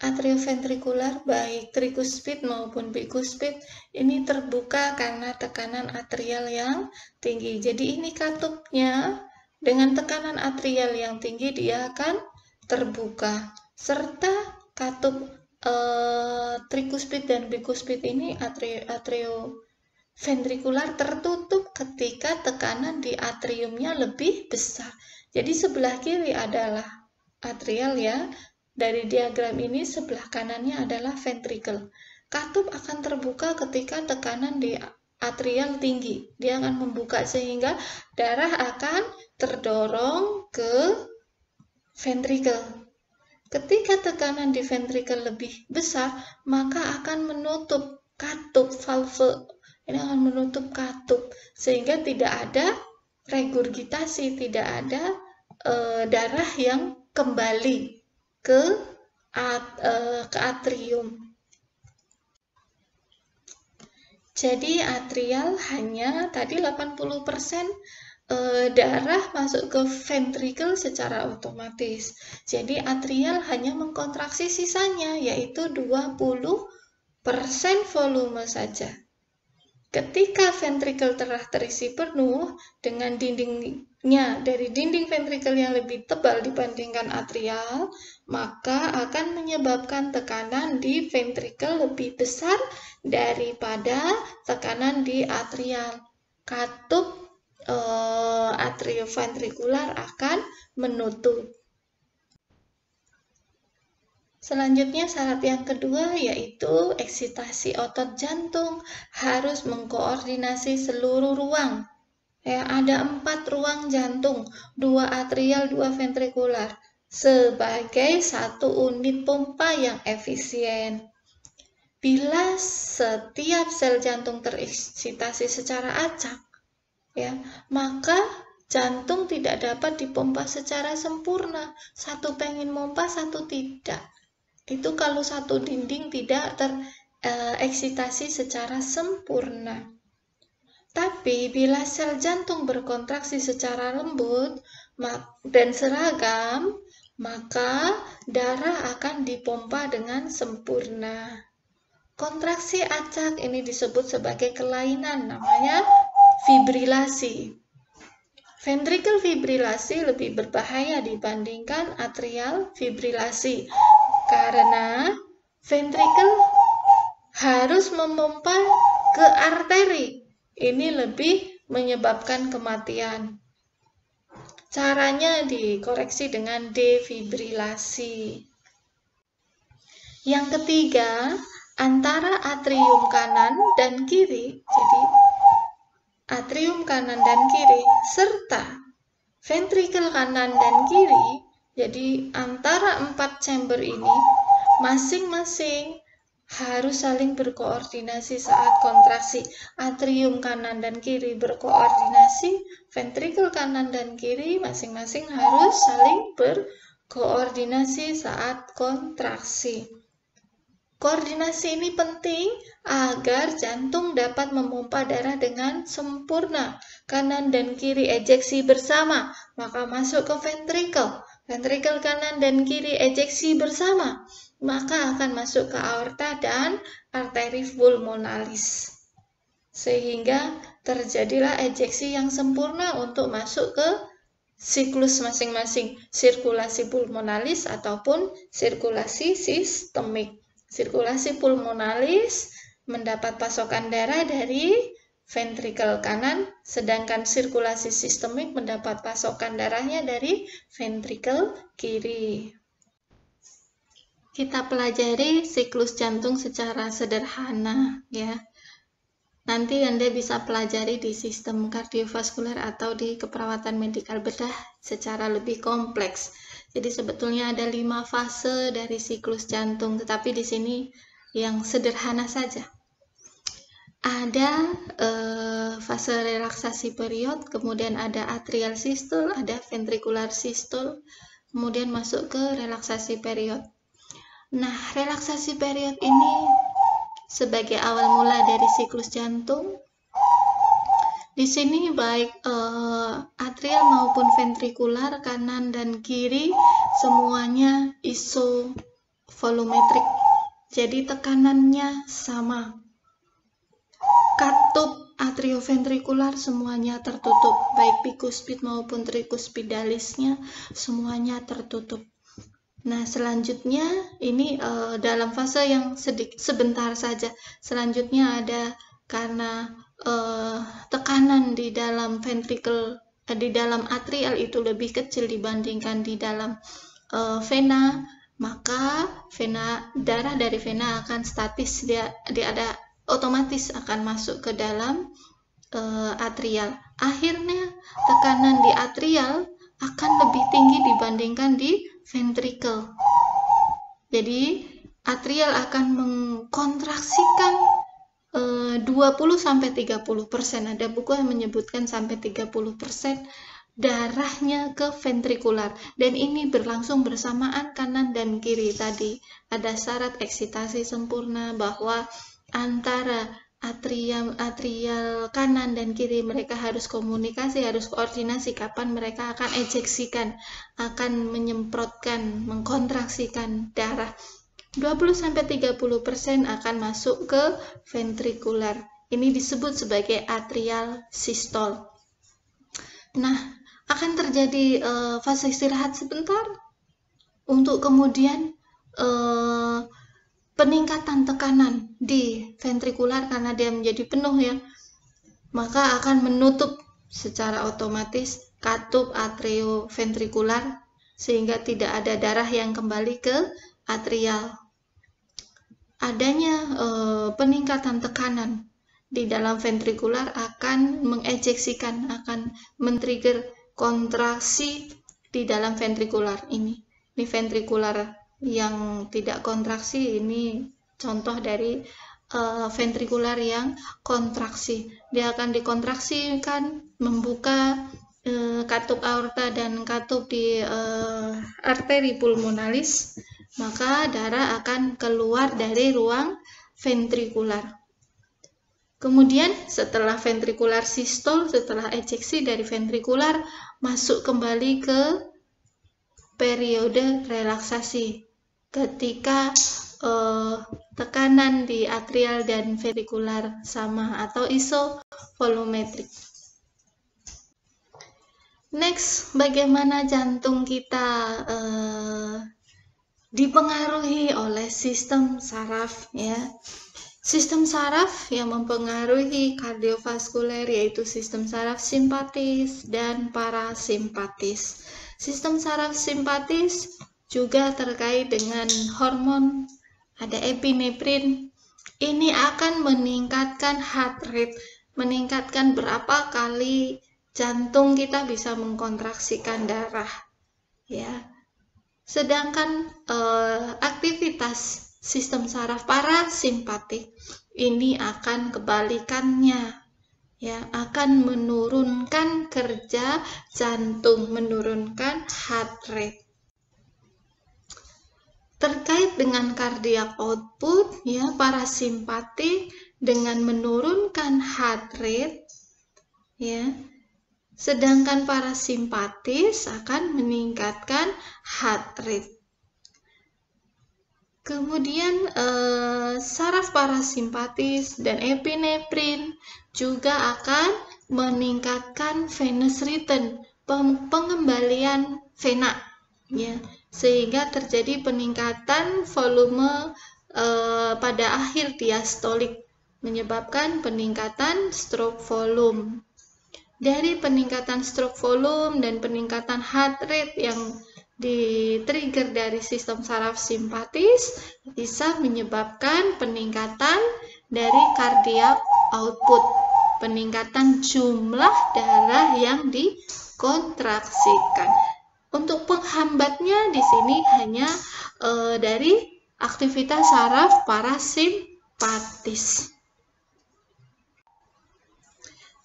atrioventrikular baik trikuspid maupun bikuspid ini terbuka karena tekanan atrial yang tinggi. Jadi ini katupnya dengan tekanan atrial yang tinggi dia akan terbuka. Serta katup trikuspid dan bikuspid ini atrioventrikular tertutup ketika tekanan di atriumnya lebih besar. Jadi sebelah kiri adalah atrial ya. Dari diagram ini sebelah kanannya adalah ventrikel. Katup akan terbuka ketika tekanan di atrial tinggi. Dia akan membuka sehingga darah akan terdorong ke ventrikel. Ketika tekanan di ventrikel lebih besar, maka akan menutup katup valve. Ini akan menutup katup sehingga tidak ada regurgitasi, tidak ada darah yang kembali ke atrium. Jadi atrial hanya tadi 80% darah masuk ke ventrikel secara otomatis. Jadi atrial hanya mengkontraksi sisanya yaitu 20% volume saja. Ketika ventrikel telah terisi penuh dengan dindingnya dari dinding ventrikel yang lebih tebal dibandingkan atrial, maka akan menyebabkan tekanan di ventrikel lebih besar daripada tekanan di atrial. Katup atrioventrikular akan menutup. Selanjutnya syarat yang kedua yaitu eksitasi otot jantung harus mengkoordinasi seluruh ruang. Ya, ada 4 ruang jantung, 2 atrial, 2 ventrikular sebagai satu unit pompa yang efisien. Bila setiap sel jantung tereksitasi secara acak, ya, maka jantung tidak dapat dipompa secara sempurna. Satu pengen pompa, satu tidak. Itu kalau satu dinding tidak tereksitasi secara sempurna. Tapi bila sel jantung berkontraksi secara lembut dan seragam, maka darah akan dipompa dengan sempurna. Kontraksi acak ini disebut sebagai kelainan, namanya fibrilasi. Ventricle fibrilasi lebih berbahaya dibandingkan atrial fibrilasi. Karena ventrikel harus memompa ke arteri. Ini lebih menyebabkan kematian. Caranya dikoreksi dengan defibrilasi. Yang ketiga, antara atrium kanan dan kiri, jadi atrium kanan dan kiri, serta ventrikel kanan dan kiri, jadi antara 4 chamber ini masing-masing harus saling berkoordinasi saat kontraksi. Atrium kanan dan kiri berkoordinasi, ventrikel kanan dan kiri masing-masing harus saling berkoordinasi saat kontraksi. Koordinasi ini penting agar jantung dapat memompa darah dengan sempurna. Kanan dan kiri ejeksi bersama, maka masuk ke ventrikel. Ventrikel kanan dan kiri ejeksi bersama, maka akan masuk ke aorta dan arteri pulmonalis. Sehingga terjadilah ejeksi yang sempurna untuk masuk ke siklus masing-masing, sirkulasi pulmonalis ataupun sirkulasi sistemik. Sirkulasi pulmonalis mendapat pasokan darah dari ventrikel kanan, sedangkan sirkulasi sistemik mendapat pasokan darahnya dari ventrikel kiri. Kita pelajari siklus jantung secara sederhana ya. Nanti Anda bisa pelajari di sistem kardiovaskuler atau di keperawatan medikal bedah secara lebih kompleks. Jadi sebetulnya ada 5 fase dari siklus jantung, tetapi di sini yang sederhana saja. ada fase relaksasi period, kemudian ada atrial sistole, ada ventricular sistole, kemudian masuk ke relaksasi period. Nah, relaksasi period ini sebagai awal mula dari siklus jantung. Di sini baik atrial maupun ventrikular, kanan dan kiri semuanya isovolumetrik. Jadi tekanannya sama. Katup atrioventrikular semuanya tertutup, baik bikuspid maupun tricuspidalisnya semuanya tertutup. Nah, selanjutnya ini dalam fase yang sebentar saja. Selanjutnya ada karena tekanan di dalam ventricle, di dalam atrial itu lebih kecil dibandingkan di dalam vena, maka darah dari vena akan statis, dia ada otomatis akan masuk ke dalam atrial. Akhirnya tekanan di atrial akan lebih tinggi dibandingkan di ventricle. Jadi atrial akan mengkontraksikan 20-30%. Ada buku yang menyebutkan sampai 30% darahnya ke ventrikular, dan ini berlangsung bersamaan kanan dan kiri. Tadi ada syarat eksitasi sempurna bahwa antara atrial kanan dan kiri mereka harus komunikasi, harus koordinasi kapan mereka akan ejeksikan, akan menyemprotkan, mengkontraksikan darah. 20-30% akan masuk ke ventrikular. Ini disebut sebagai atrial sistole. Nah, akan terjadi fase istirahat sebentar untuk kemudian peningkatan tekanan di ventrikular karena dia menjadi penuh ya, maka akan menutup secara otomatis katup atrioventrikular sehingga tidak ada darah yang kembali ke atrial. Adanya peningkatan tekanan di dalam ventrikular akan mengejeksikan, akan men-trigger kontraksi di dalam ventrikular ini. Ini ventrikular yang tidak kontraksi, ini contoh dari ventrikular yang kontraksi. Dia akan dikontraksikan, membuka katup aorta dan katup di arteri pulmonalis, maka darah akan keluar dari ruang ventrikular. Kemudian setelah ventrikular sistole, setelah ejeksi dari ventrikular, masuk kembali ke periode relaksasi ketika tekanan di atrial dan ventrikular sama atau isovolumetrik. Next, bagaimana jantung kita dipengaruhi oleh sistem saraf ya. Sistem saraf yang mempengaruhi kardiovaskuler yaitu sistem saraf simpatis dan parasimpatis. Sistem saraf simpatis juga terkait dengan hormon, ada epinefrin. Ini akan meningkatkan heart rate, meningkatkan berapa kali jantung kita bisa mengkontraksikan darah ya. Sedangkan aktivitas sistem saraf parasimpatik ini akan kebalikannya ya, akan menurunkan kerja jantung, menurunkan heart rate. Terkait dengan cardiac output ya, parasimpatik dengan menurunkan heart rate ya, sedangkan parasimpatis akan meningkatkan heart rate. Kemudian saraf parasimpatis dan epinefrin juga akan meningkatkan venous return, pengembalian vena ya, sehingga terjadi peningkatan volume pada akhir diastolik, menyebabkan peningkatan stroke volume. Dari peningkatan stroke volume dan peningkatan heart rate yang di-trigger dari sistem saraf simpatis bisa menyebabkan peningkatan dari cardiac output, peningkatan jumlah darah yang dikontraksikan. Untuk penghambatnya di sini hanya dari aktivitas saraf parasimpatis.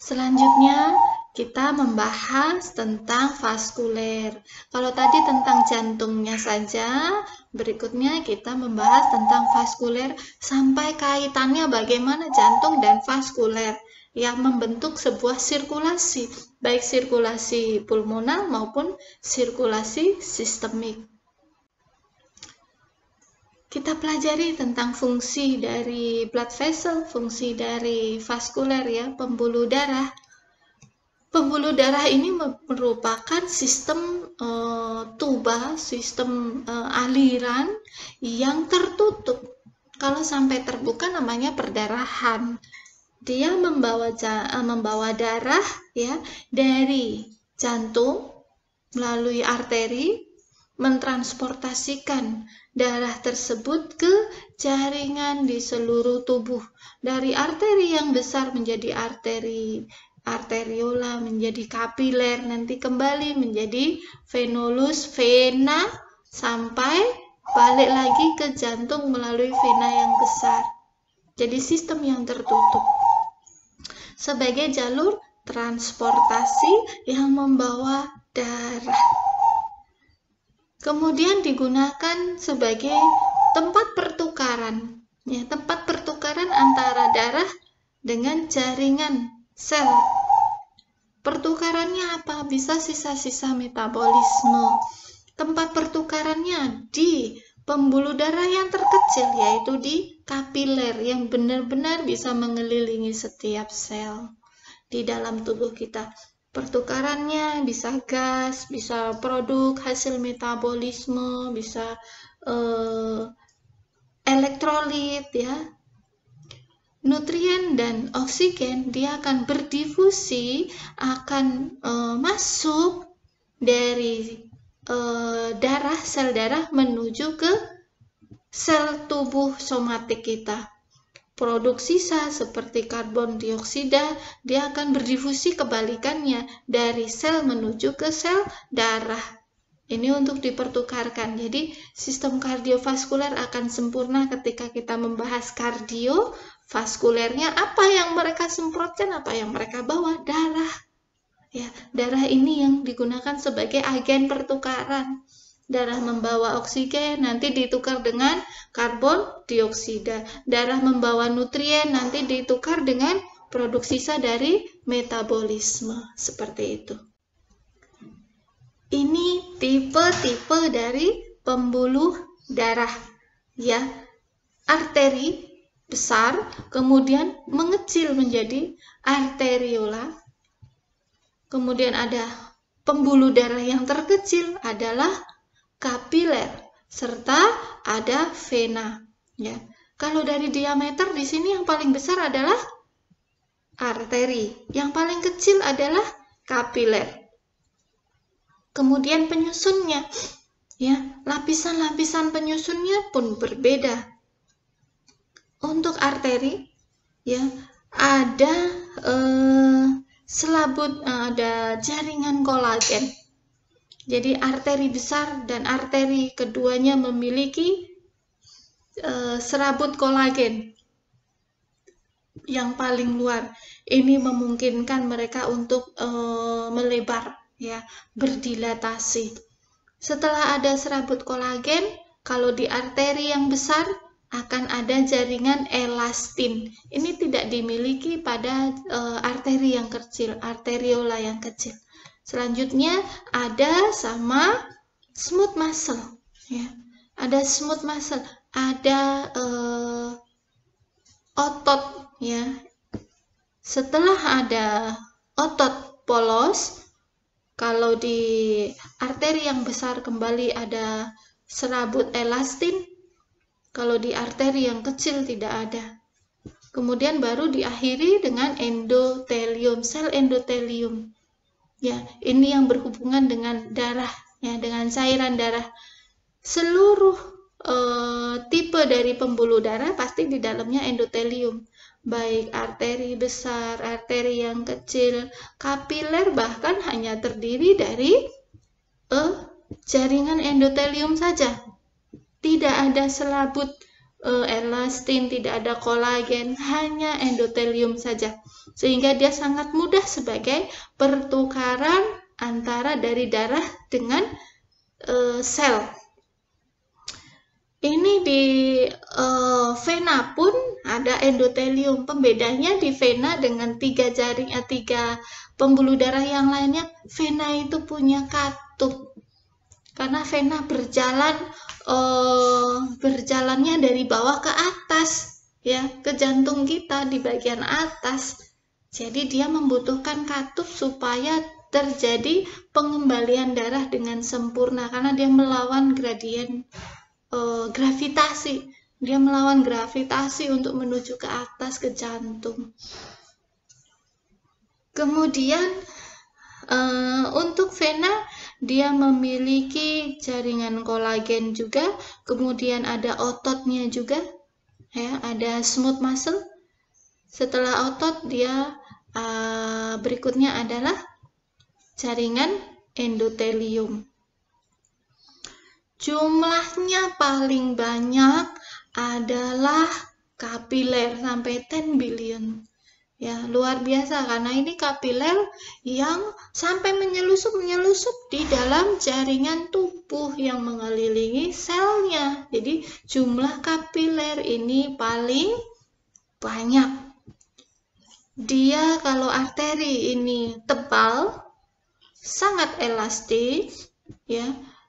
Selanjutnya, kita membahas tentang vaskuler. Kalau tadi tentang jantungnya saja, berikutnya kita membahas tentang vaskuler sampai kaitannya bagaimana jantung dan vaskuler yang membentuk sebuah sirkulasi, baik sirkulasi pulmonal maupun sirkulasi sistemik. Kita pelajari tentang fungsi dari blood vessel, fungsi dari vaskuler ya, pembuluh darah. Pembuluh darah ini merupakan sistem tuba, sistem aliran yang tertutup. Kalau sampai terbuka namanya perdarahan. Dia membawa darah ya dari jantung melalui arteri, mentransportasikan darah tersebut ke jaringan di seluruh tubuh. Dari arteri yang besar menjadi arteriola, menjadi kapiler, nanti kembali menjadi venulus, vena, sampai balik lagi ke jantung melalui vena yang besar. Jadi sistem yang tertutup. Sebagai jalur transportasi yang membawa darah. Kemudian digunakan sebagai tempat pertukaran, ya, tempat pertukaran antara darah dengan jaringan sel. Pertukarannya apa? Bisa sisa-sisa metabolisme. Tempat pertukarannya di pembuluh darah yang terkecil, yaitu di kapiler yang benar-benar bisa mengelilingi setiap sel di dalam tubuh kita. Pertukarannya bisa gas, bisa produk hasil metabolisme, bisa elektrolit ya. Nutrien dan oksigen dia akan berdifusi, akan masuk dari darah, sel darah menuju ke sel tubuh somatik kita. Produk sisa seperti karbon dioksida, dia akan berdifusi kebalikannya dari sel menuju ke sel darah. Ini untuk dipertukarkan. Jadi sistem kardiovaskuler akan sempurna ketika kita membahas kardiovaskulernya. Apa yang mereka semprotkan, apa yang mereka bawa? Darah. Ya, darah ini yang digunakan sebagai agen pertukaran. Darah membawa oksigen, nanti ditukar dengan karbon dioksida. Darah membawa nutrien, nanti ditukar dengan produk sisa dari metabolisme. Seperti itu. Ini tipe-tipe dari pembuluh darah. Ya, arteri besar, kemudian mengecil menjadi arteriola. Kemudian ada pembuluh darah yang terkecil adalah kapiler, serta ada vena. Ya. Kalau dari diameter di sini yang paling besar adalah arteri, yang paling kecil adalah kapiler. Kemudian penyusunnya, ya, lapisan-lapisan penyusunnya pun berbeda. Untuk arteri, ya, ada selabut, ada jaringan kolagen. Jadi arteri besar dan arteri keduanya memiliki serabut kolagen yang paling luar. Ini memungkinkan mereka untuk melebar, ya, berdilatasi. Setelah ada serabut kolagen, kalau di arteri yang besar akan ada jaringan elastin. Ini tidak dimiliki pada arteri yang kecil, arteriola yang kecil. Selanjutnya ada sama smooth muscle, ya. Ada smooth muscle, ada otot, ya. Setelah ada otot polos, kalau di arteri yang besar kembali ada serabut elastin, kalau di arteri yang kecil tidak ada. Kemudian baru diakhiri dengan endotelium, sel endotelium. Ya, ini yang berhubungan dengan darah, ya, dengan cairan darah. Seluruh tipe dari pembuluh darah pasti di dalamnya endotelium, baik arteri besar, arteri yang kecil, kapiler bahkan hanya terdiri dari jaringan endotelium saja. Tidak ada selabut elastin, tidak ada kolagen, hanya endotelium saja. Sehingga dia sangat mudah sebagai pertukaran antara dari darah dengan sel. Ini di vena pun ada endotelium. Pembedanya di vena dengan tiga pembuluh darah yang lainnya, vena itu punya katup. Karena vena berjalannya dari bawah ke atas, ya, ke jantung kita di bagian atas. Jadi dia membutuhkan katup supaya terjadi pengembalian darah dengan sempurna, karena dia melawan gradien gravitasi. Dia melawan gravitasi untuk menuju ke atas ke jantung. Kemudian untuk vena dia memiliki jaringan kolagen juga, kemudian ada ototnya juga, ya, ada smooth muscle. Setelah otot dia berikutnya adalah jaringan endotelium. Jumlahnya paling banyak adalah kapiler, sampai 10 billion. Ya, luar biasa karena ini kapiler yang sampai menyelusup di dalam jaringan tubuh yang mengelilingi selnya. Jadi jumlah kapiler ini paling banyak. Dia kalau arteri ini tebal, sangat elastis, ya.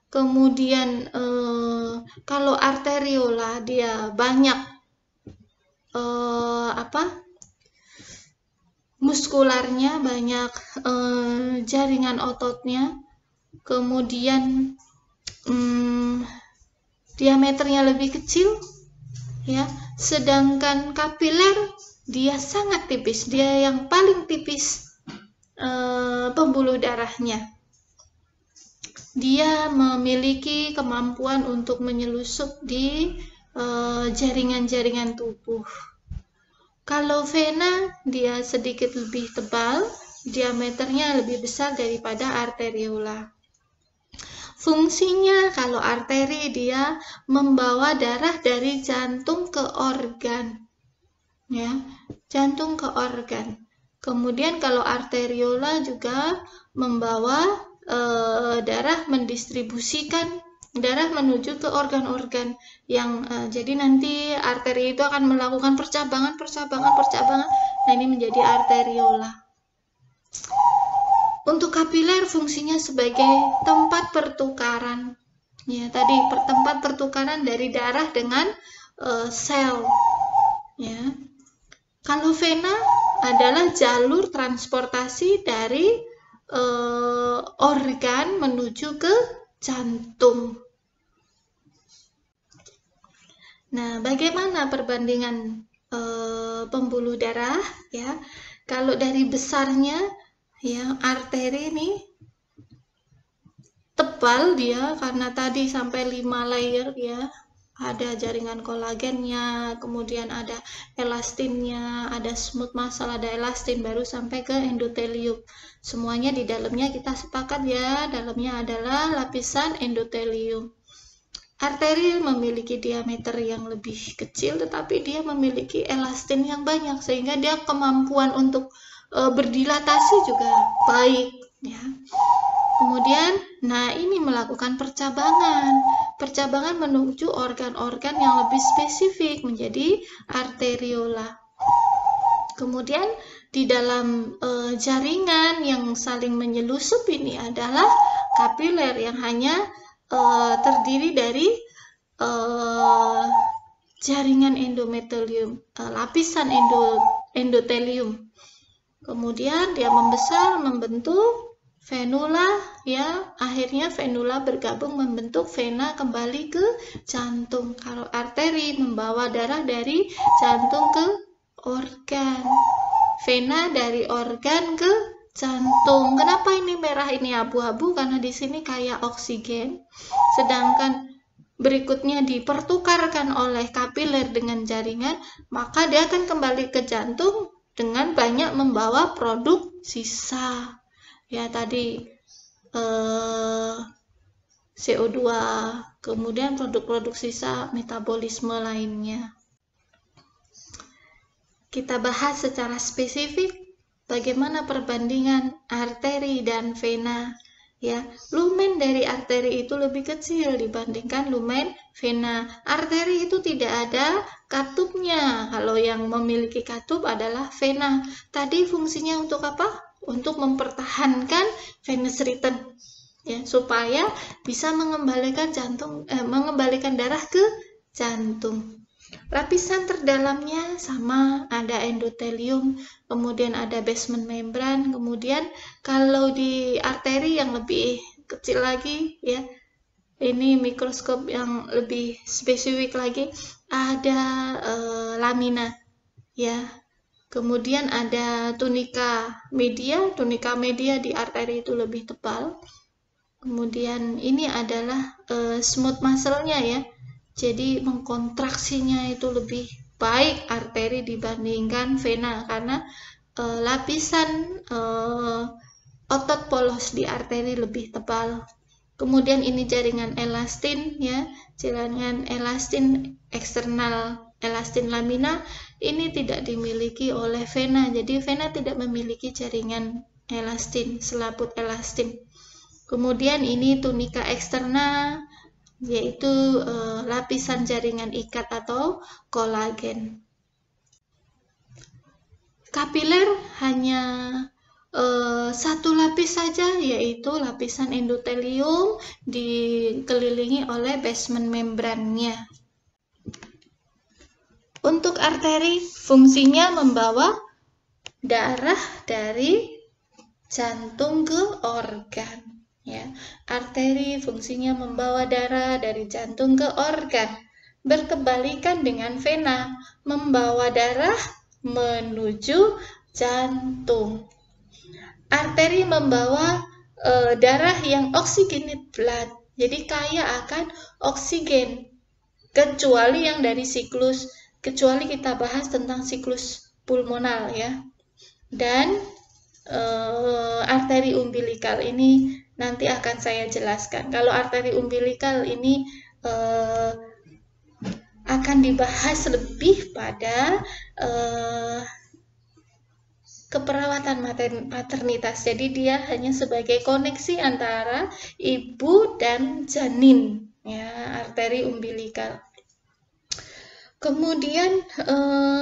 Kemudian kalau arteriola dia banyak muskularnya, banyak jaringan ototnya, kemudian diameternya lebih kecil, ya. Sedangkan kapiler dia sangat tipis, dia yang paling tipis pembuluh darahnya. Dia memiliki kemampuan untuk menyelusup di jaringan-jaringan tubuh. Kalau vena dia sedikit lebih tebal, diameternya lebih besar daripada arteriola. Fungsinya kalau arteri dia membawa darah dari jantung ke organ, ya, jantung ke organ. Kemudian kalau arteriola juga membawa darah, mendistribusikan darah menuju ke organ-organ yang jadi nanti arteri itu akan melakukan percabangan. Nah, ini menjadi arteriola. Untuk kapiler fungsinya sebagai tempat pertukaran, ya, tadi tempat pertukaran dari darah dengan sel, ya. Kalau vena adalah jalur transportasi dari organ menuju ke jantung. Nah, bagaimana perbandingan pembuluh darah, ya? Kalau dari besarnya, ya, arteri ini tebal dia karena tadi sampai 5 layer, ya. Ada jaringan kolagennya, kemudian ada elastinnya, ada smooth muscle, ada elastin, baru sampai ke endotelium. Semuanya di dalamnya kita sepakat, ya, dalamnya adalah lapisan endotelium. Arteri memiliki diameter yang lebih kecil, tetapi dia memiliki elastin yang banyak, sehingga dia kemampuan untuk berdilatasi juga baik, ya. Kemudian, nah, ini melakukan percabangan menuju organ-organ yang lebih spesifik menjadi arteriola. Kemudian di dalam jaringan yang saling menyelusup ini adalah kapiler yang hanya terdiri dari jaringan endometelium, lapisan endotelium. Kemudian dia membesar membentuk venula, ya, akhirnya venula bergabung membentuk vena kembali ke jantung. Kalau arteri membawa darah dari jantung ke organ, vena dari organ ke jantung. Kenapa ini merah, ini abu-abu? Karena di sini kayak oksigen, sedangkan berikutnya dipertukarkan oleh kapiler dengan jaringan, maka dia akan kembali ke jantung dengan banyak membawa produk sisa. Ya, tadi CO2, kemudian produk-produk sisa metabolisme lainnya. Kita bahas secara spesifik bagaimana perbandingan arteri dan vena. Ya, lumen dari arteri itu lebih kecil dibandingkan lumen vena. Arteri itu tidak ada katupnya. Kalau yang memiliki katup adalah vena. Tadi fungsinya untuk apa? Untuk mempertahankan venous return, ya, supaya bisa mengembalikan mengembalikan darah ke jantung. Lapisan terdalamnya sama, ada endotelium, kemudian ada basement membran, kemudian kalau di arteri yang lebih kecil lagi, ya, ini mikroskop yang lebih spesifik lagi, ada lamina, ya. Kemudian ada tunika media di arteri itu lebih tebal. Kemudian ini adalah smooth muscle-nya, ya. Jadi mengkontraksinya itu lebih baik arteri dibandingkan vena karena lapisan otot polos di arteri lebih tebal. Kemudian ini jaringan elastin, ya, jaringan elastin eksternal, elastin lamina ini tidak dimiliki oleh vena. Jadi vena tidak memiliki jaringan elastin, selaput elastin. Kemudian ini tunika eksterna, yaitu lapisan jaringan ikat atau kolagen. Kapiler hanya satu lapis saja, yaitu lapisan endotelium dikelilingi oleh basement membrannya. Untuk arteri, fungsinya membawa darah dari jantung ke organ. Ya, arteri fungsinya membawa darah dari jantung ke organ. Berkebalikan dengan vena, membawa darah menuju jantung. Arteri membawa darah yang oxygenated blood, jadi kaya akan oksigen, kecuali yang dari siklus, kecuali kita bahas tentang siklus pulmonal, ya. Dan arteri umbilikal ini nanti akan saya jelaskan. Kalau arteri umbilikal ini akan dibahas lebih pada keperawatan maternitas. Jadi dia hanya sebagai koneksi antara ibu dan janin, ya, arteri umbilikal. Kemudian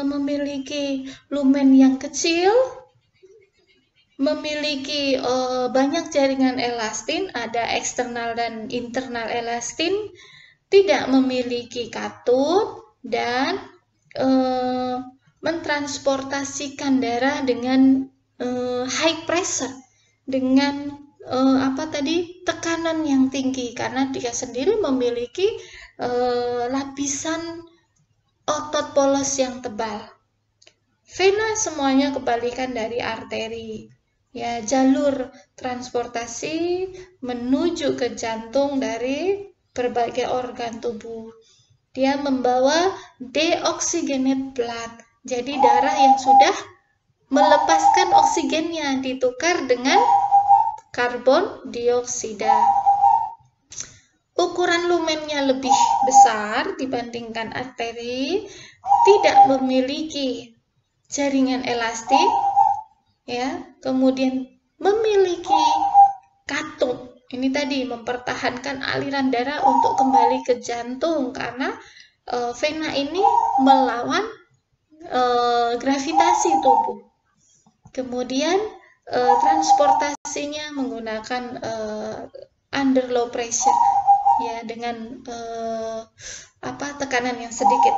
memiliki lumen yang kecil, memiliki banyak jaringan elastin, ada eksternal dan internal elastin, tidak memiliki katup, dan mentransportasikan darah dengan high pressure, dengan tekanan yang tinggi, karena dia sendiri memiliki lapisan otot polos yang tebal. Vena semuanya kebalikan dari arteri. Ya, jalur transportasi menuju ke jantung dari berbagai organ tubuh. Dia membawa deoxygenated blood. Jadi darah yang sudah melepaskan oksigennya ditukar dengan karbon dioksida. Ukuran lumennya lebih besar dibandingkan arteri, tidak memiliki jaringan elastik, ya, kemudian memiliki katup. Ini tadi mempertahankan aliran darah untuk kembali ke jantung, karena vena ini melawan gravitasi tubuh. Kemudian transportasinya menggunakan under low pressure, ya, dengan tekanan yang sedikit.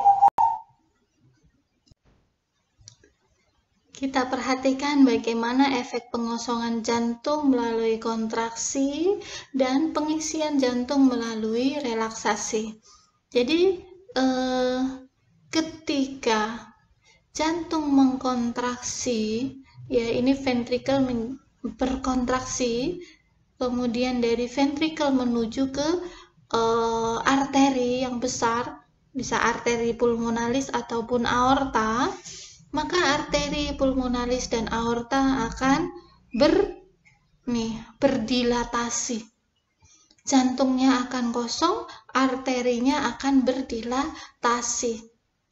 Kita perhatikan bagaimana efek pengosongan jantung melalui kontraksi dan pengisian jantung melalui relaksasi. Jadi ketika jantung mengkontraksi, ya, ini ventricle berkontraksi, kemudian dari ventricle menuju ke arteri yang besar, bisa arteri pulmonalis ataupun aorta, maka arteri pulmonalis dan aorta akan berdilatasi. jantungnya akan kosong, arterinya akan berdilatasi.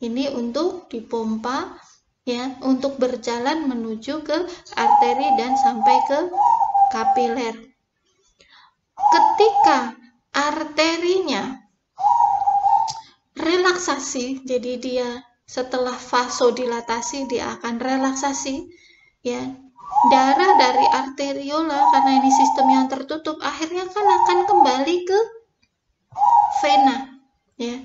Ini untuk dipompa ya, untuk berjalan menuju ke arteri dan sampai ke kapiler. Ketika arterinya relaksasi, jadi dia setelah vasodilatasi dia akan relaksasi ya. Darah dari arteriola, karena ini sistem yang tertutup, akhirnya kan akan kembali ke vena ya.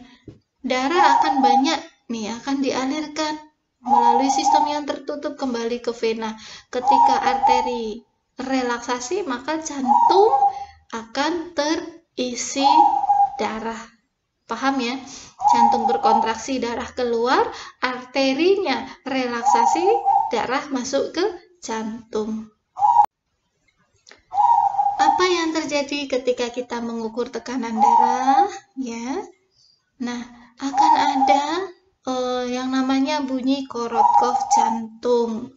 Darah akan banyak nih, akan dialirkan melalui sistem yang tertutup kembali ke vena. Ketika arteri relaksasi, maka jantung akan terisi darah. Paham ya? Jantung berkontraksi, darah keluar, arterinya relaksasi, darah masuk ke jantung. Apa yang terjadi ketika kita mengukur tekanan darah? Ya, nah akan ada yang namanya bunyi Korotkov jantung.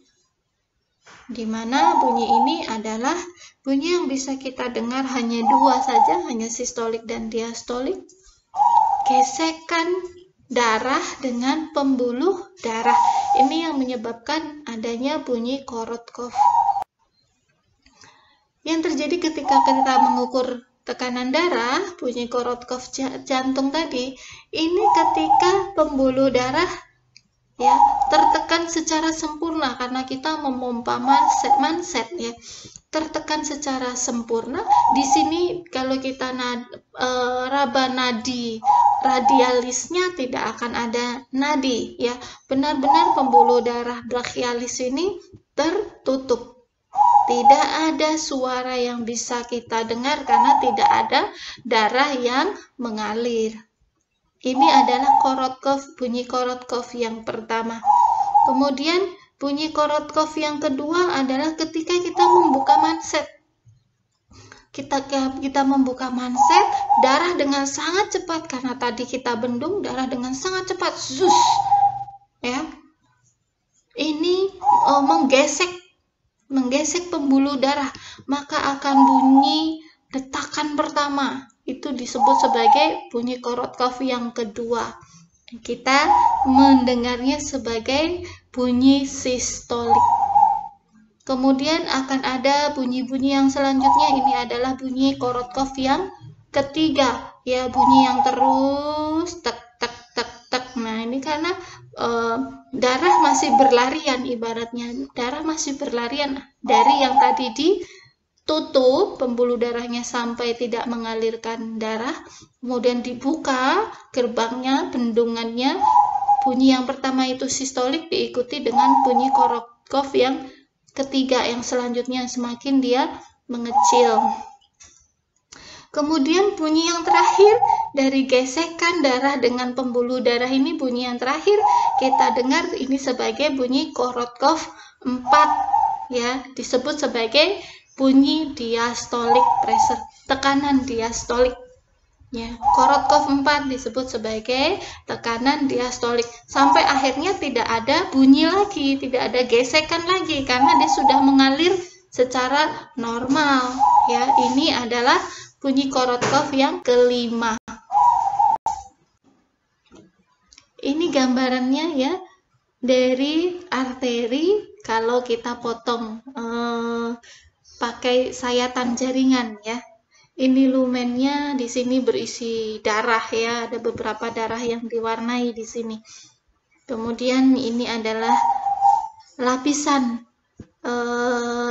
Dimana bunyi ini adalah bunyi yang bisa kita dengar hanya dua saja, hanya sistolik dan diastolik. Gesekan darah dengan pembuluh darah. Ini yang menyebabkan adanya bunyi Korotkov. Yang terjadi ketika kita mengukur tekanan darah, bunyi Korotkov jantung tadi, ini ketika pembuluh darah ya tertekan secara sempurna, karena kita memompa manset ya, tertekan secara sempurna. Di sini kalau kita raba nadi radialisnya tidak akan ada nadi ya, benar-benar pembuluh darah brachialis ini tertutup. Tidak ada suara yang bisa kita dengar karena tidak ada darah yang mengalir. Ini adalah Korotkov, bunyi Korotkov yang pertama. Kemudian bunyi Korotkov yang kedua adalah ketika kita membuka manset. Kita membuka manset, darah dengan sangat cepat, karena tadi kita bendung, darah dengan sangat cepat, zus, ya. Ini menggesek pembuluh darah, maka akan bunyi detakan pertama. Itu disebut sebagai bunyi Korotkov yang kedua. Kita mendengarnya sebagai bunyi sistolik. Kemudian akan ada bunyi-bunyi yang selanjutnya, ini adalah bunyi Korotkov yang ketiga, ya, bunyi yang terus tek tek tek tek. Nah, ini karena darah masih berlarian, ibaratnya darah masih berlarian dari yang tadi ditutup pembuluh darahnya sampai tidak mengalirkan darah, kemudian dibuka gerbangnya, bendungannya. Bunyi yang pertama itu sistolik diikuti dengan bunyi Korotkov yang ketiga, yang selanjutnya semakin dia mengecil. Kemudian bunyi yang terakhir dari gesekan darah dengan pembuluh darah ini, bunyi yang terakhir kita dengar ini sebagai bunyi Korotkov 4 ya, disebut sebagai bunyi diastolik pressure, tekanan diastolik. Ya, Korotkov 4 disebut sebagai tekanan diastolik. Sampai akhirnya tidak ada bunyi lagi, tidak ada gesekan lagi karena dia sudah mengalir secara normal. Ya, ini adalah bunyi Korotkov yang kelima. Ini gambarannya ya dari arteri kalau kita potong pakai sayatan jaringan ya. Ini lumennya, di sini berisi darah ya, ada beberapa darah yang diwarnai di sini. Kemudian ini adalah lapisan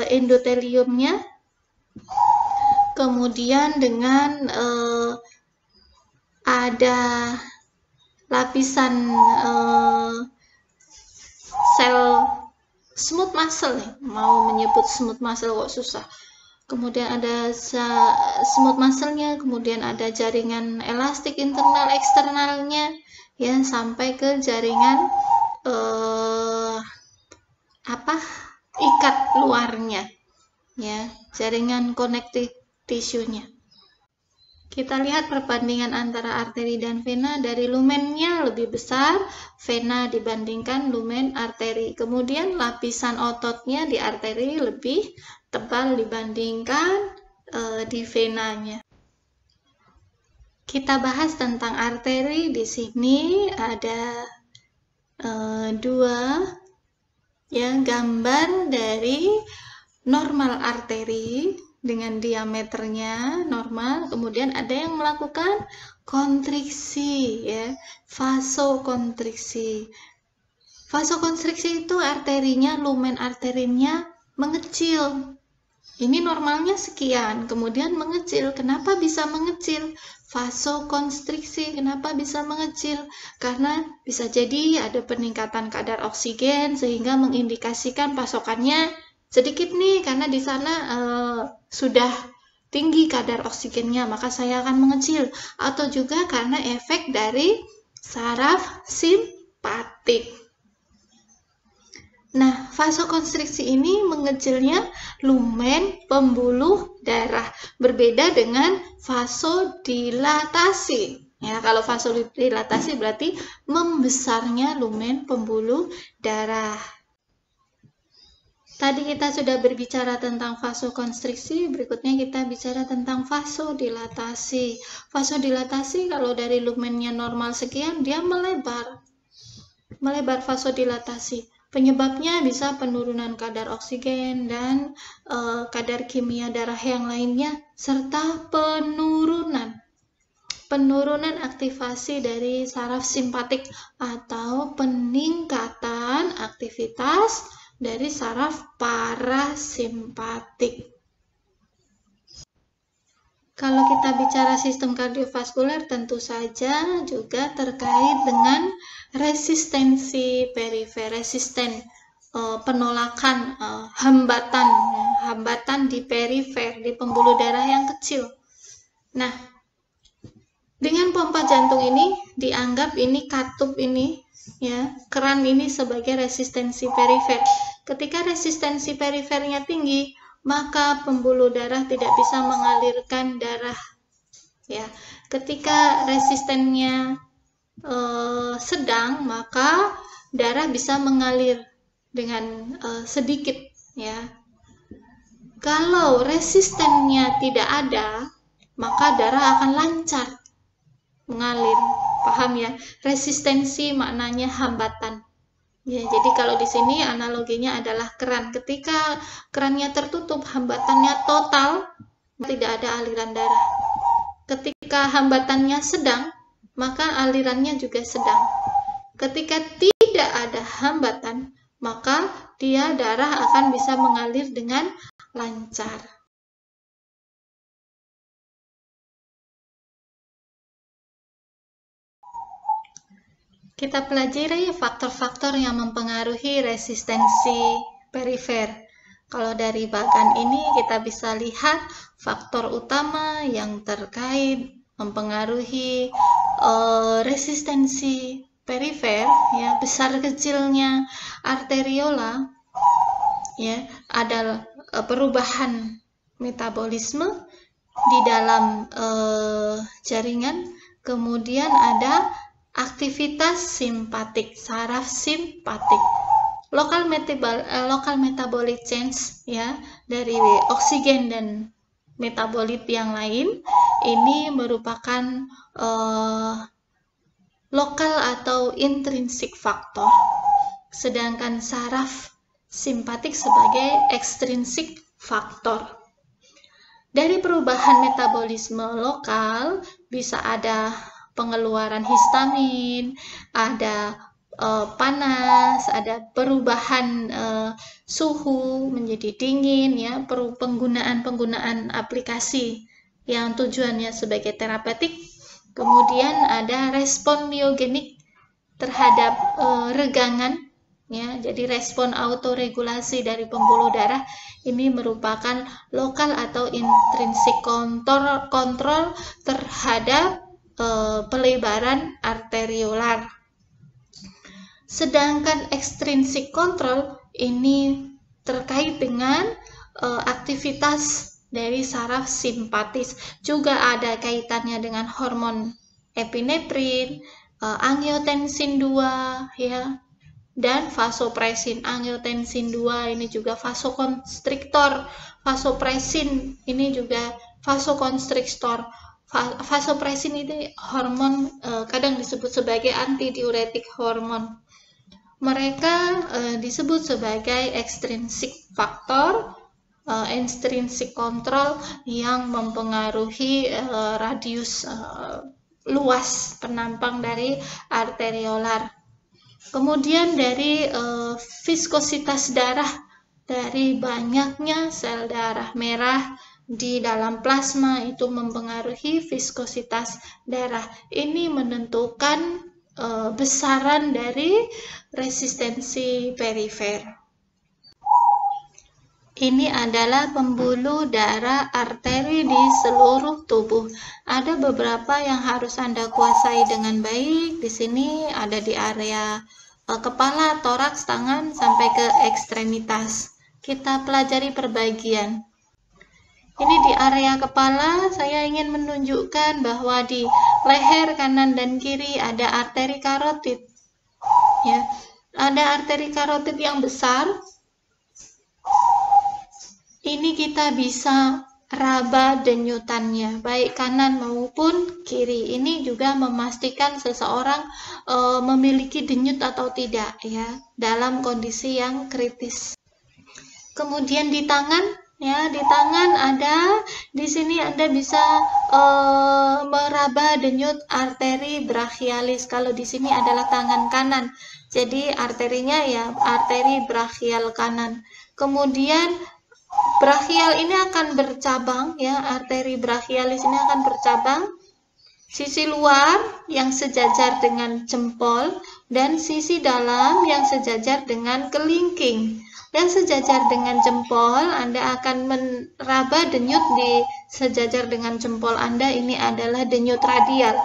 endoteliumnya. Kemudian dengan ada lapisan sel smooth muscle, mau menyebut smooth muscle kok susah. Kemudian ada smooth muscle-nya, kemudian ada jaringan elastik internal eksternalnya ya, sampai ke jaringan ikat luarnya ya, jaringan connective tissue-nya. Kita lihat perbandingan antara arteri dan vena. Dari lumennya lebih besar vena dibandingkan lumen arteri. Kemudian lapisan ototnya di arteri lebih tebal dibandingkan di venanya. Kita bahas tentang arteri. Di sini ada dua ya gambar dari normal arteri dengan diameternya normal, kemudian ada yang melakukan kontriksi ya, vasokonstriksi. Vasokonstriksi itu arterinya, lumen arterinya mengecil. Ini normalnya sekian, kemudian mengecil. Kenapa bisa mengecil? Vasokonstriksi, kenapa bisa mengecil? Karena bisa jadi ada peningkatan kadar oksigen sehingga mengindikasikan pasokannya sedikit nih, karena di sana sudah tinggi kadar oksigennya, maka saya akan mengecil. Atau juga karena efek dari saraf simpatik. Nah, vasokonstriksi ini mengecilnya lumen pembuluh darah, berbeda dengan vasodilatasi. Ya, kalau vasodilatasi berarti membesarnya lumen pembuluh darah. Tadi kita sudah berbicara tentang vasokonstriksi, berikutnya kita bicara tentang vasodilatasi. Vasodilatasi kalau dari lumennya normal sekian, dia melebar vasodilatasi. Penyebabnya bisa penurunan kadar oksigen dan kadar kimia darah yang lainnya, serta penurunan aktivasi dari saraf simpatik atau peningkatan aktivitas dari saraf parasimpatik. Kalau kita bicara sistem kardiovaskuler, tentu saja juga terkait dengan resistensi perifer, penolakan, hambatan di perifer, di pembuluh darah yang kecil. Nah, dengan pompa jantung ini dianggap ini katup ini, ya, keran ini sebagai resistensi perifer. Ketika resistensi perifernya tinggi, maka pembuluh darah tidak bisa mengalirkan darah. Ya, ketika resistennya sedang, maka darah bisa mengalir dengan sedikit. Ya, kalau resistennya tidak ada, maka darah akan lancar mengalir. Paham ya? Resistensi maknanya hambatan. Ya, jadi kalau di sini analoginya adalah keran. Ketika kerannya tertutup, hambatannya total, tidak ada aliran darah. Ketika hambatannya sedang, maka alirannya juga sedang. Ketika tidak ada hambatan, maka darah akan bisa mengalir dengan lancar. Kita pelajari faktor-faktor yang mempengaruhi resistensi perifer. Kalau dari bagan ini kita bisa lihat faktor utama yang terkait mempengaruhi resistensi perifer, ya, besar kecilnya arteriola, ya, ada perubahan metabolisme di dalam jaringan, kemudian ada aktivitas simpatik, saraf simpatik, local metabolic change, ya, dari oksigen dan metabolit yang lain. Ini merupakan lokal atau intrinsik faktor, sedangkan saraf simpatik sebagai ekstrinsik faktor. Dari perubahan metabolisme lokal bisa ada pengeluaran histamin, ada panas, ada perubahan suhu menjadi dingin, ya, penggunaan aplikasi yang tujuannya sebagai terapeutik. Kemudian ada respon myogenik terhadap regangan, ya, jadi respon autoregulasi dari pembuluh darah ini merupakan lokal atau intrinsik kontrol terhadap pelebaran arteriolar. Sedangkan ekstrinsik kontrol ini terkait dengan aktivitas dari saraf simpatis. Juga ada kaitannya dengan hormon epinefrin, angiotensin 2, ya, dan vasopresin. Angiotensin 2 ini juga vasokonstriktor, vasopresin ini juga vasokonstriktor. Vasopressin itu hormon kadang disebut sebagai antidiuretik hormon. Mereka disebut sebagai extrinsic factor, extrinsic control yang mempengaruhi radius luas penampang dari arteriolar. Kemudian dari viskositas darah, dari banyaknya sel darah merah di dalam plasma itu mempengaruhi viskositas darah. Ini menentukan besaran dari resistensi perifer. Ini adalah pembuluh darah arteri di seluruh tubuh. Ada beberapa yang harus Anda kuasai dengan baik. Di sini ada di area kepala, toraks, tangan, sampai ke ekstremitas. Kita pelajari per bagian. Ini di area kepala, saya ingin menunjukkan bahwa di leher kanan dan kiri ada arteri karotid. Ya, ada arteri karotid yang besar. Ini kita bisa raba denyutannya, baik kanan maupun kiri. Ini juga memastikan seseorang memiliki denyut atau tidak, ya, dalam kondisi yang kritis. Kemudian di tangan, ya, di tangan ada, di sini Anda bisa meraba denyut arteri brachialis. Kalau di sini adalah tangan kanan, jadi arterinya ya arteri brachial kanan. Kemudian brachial ini akan bercabang, ya, arteri brachialis ini akan bercabang. Sisi luar yang sejajar dengan jempol dan sisi dalam yang sejajar dengan kelingking. Yang sejajar dengan jempol, Anda akan meraba denyut di sejajar dengan jempol Anda, ini adalah denyut radial.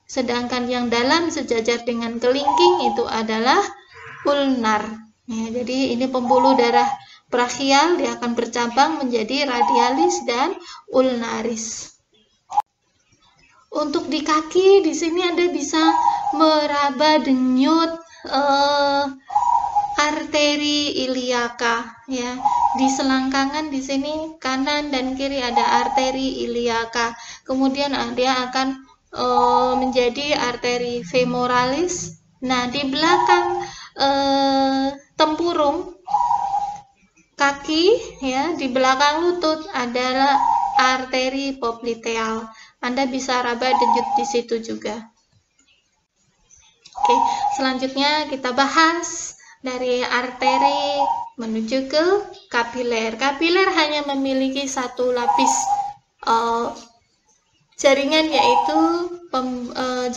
Sedangkan yang dalam sejajar dengan kelingking itu adalah ulnar. Ya, jadi ini pembuluh darah brachial, dia akan bercabang menjadi radialis dan ulnaris. Untuk di kaki, di sini Anda bisa meraba denyut arteri iliaka, ya. Di selangkangan di sini kanan dan kiri ada arteri iliaka. Kemudian dia akan menjadi arteri femoralis. Nah, di belakang tempurung kaki, ya, di belakang lutut adalah arteri popliteal. Anda bisa raba denyut di situ juga. Oke, selanjutnya kita bahas dari arteri menuju ke kapiler. Kapiler hanya memiliki satu lapis jaringan, yaitu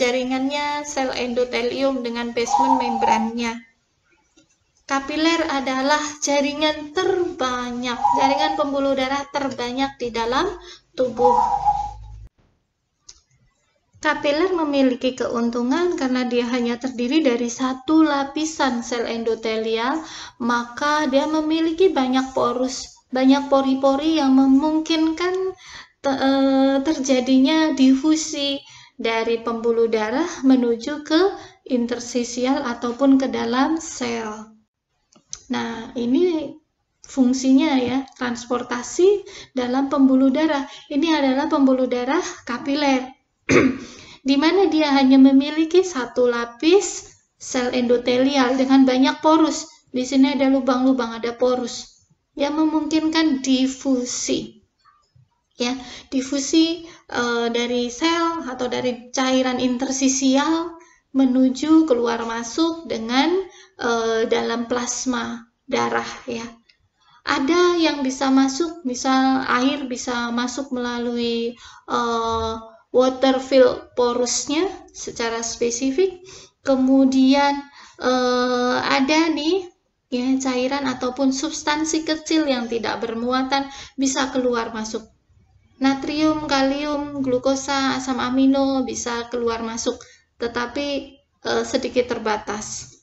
jaringannya sel endotelium dengan basement membrannya. Kapiler adalah jaringan terbanyak, jaringan pembuluh darah terbanyak di dalam tubuh. Kapiler memiliki keuntungan karena dia hanya terdiri dari satu lapisan sel endotelial, maka dia memiliki banyak porus, banyak pori-pori yang memungkinkan terjadinya difusi dari pembuluh darah menuju ke interstisial ataupun ke dalam sel. Nah, ini fungsinya, ya, transportasi dalam pembuluh darah. Ini adalah pembuluh darah kapiler, di mana dia hanya memiliki satu lapis sel endotelial dengan banyak porus. Di sini ada lubang-lubang, ada porus yang memungkinkan difusi. Ya, difusi dari sel atau dari cairan interstisial menuju keluar masuk dengan dalam plasma darah, ya. Ada yang bisa masuk, misal air bisa masuk melalui water fill porusnya secara spesifik. Kemudian ada nih, ya, cairan ataupun substansi kecil yang tidak bermuatan bisa keluar masuk. Natrium, kalium, glukosa, asam amino bisa keluar masuk, tetapi sedikit terbatas.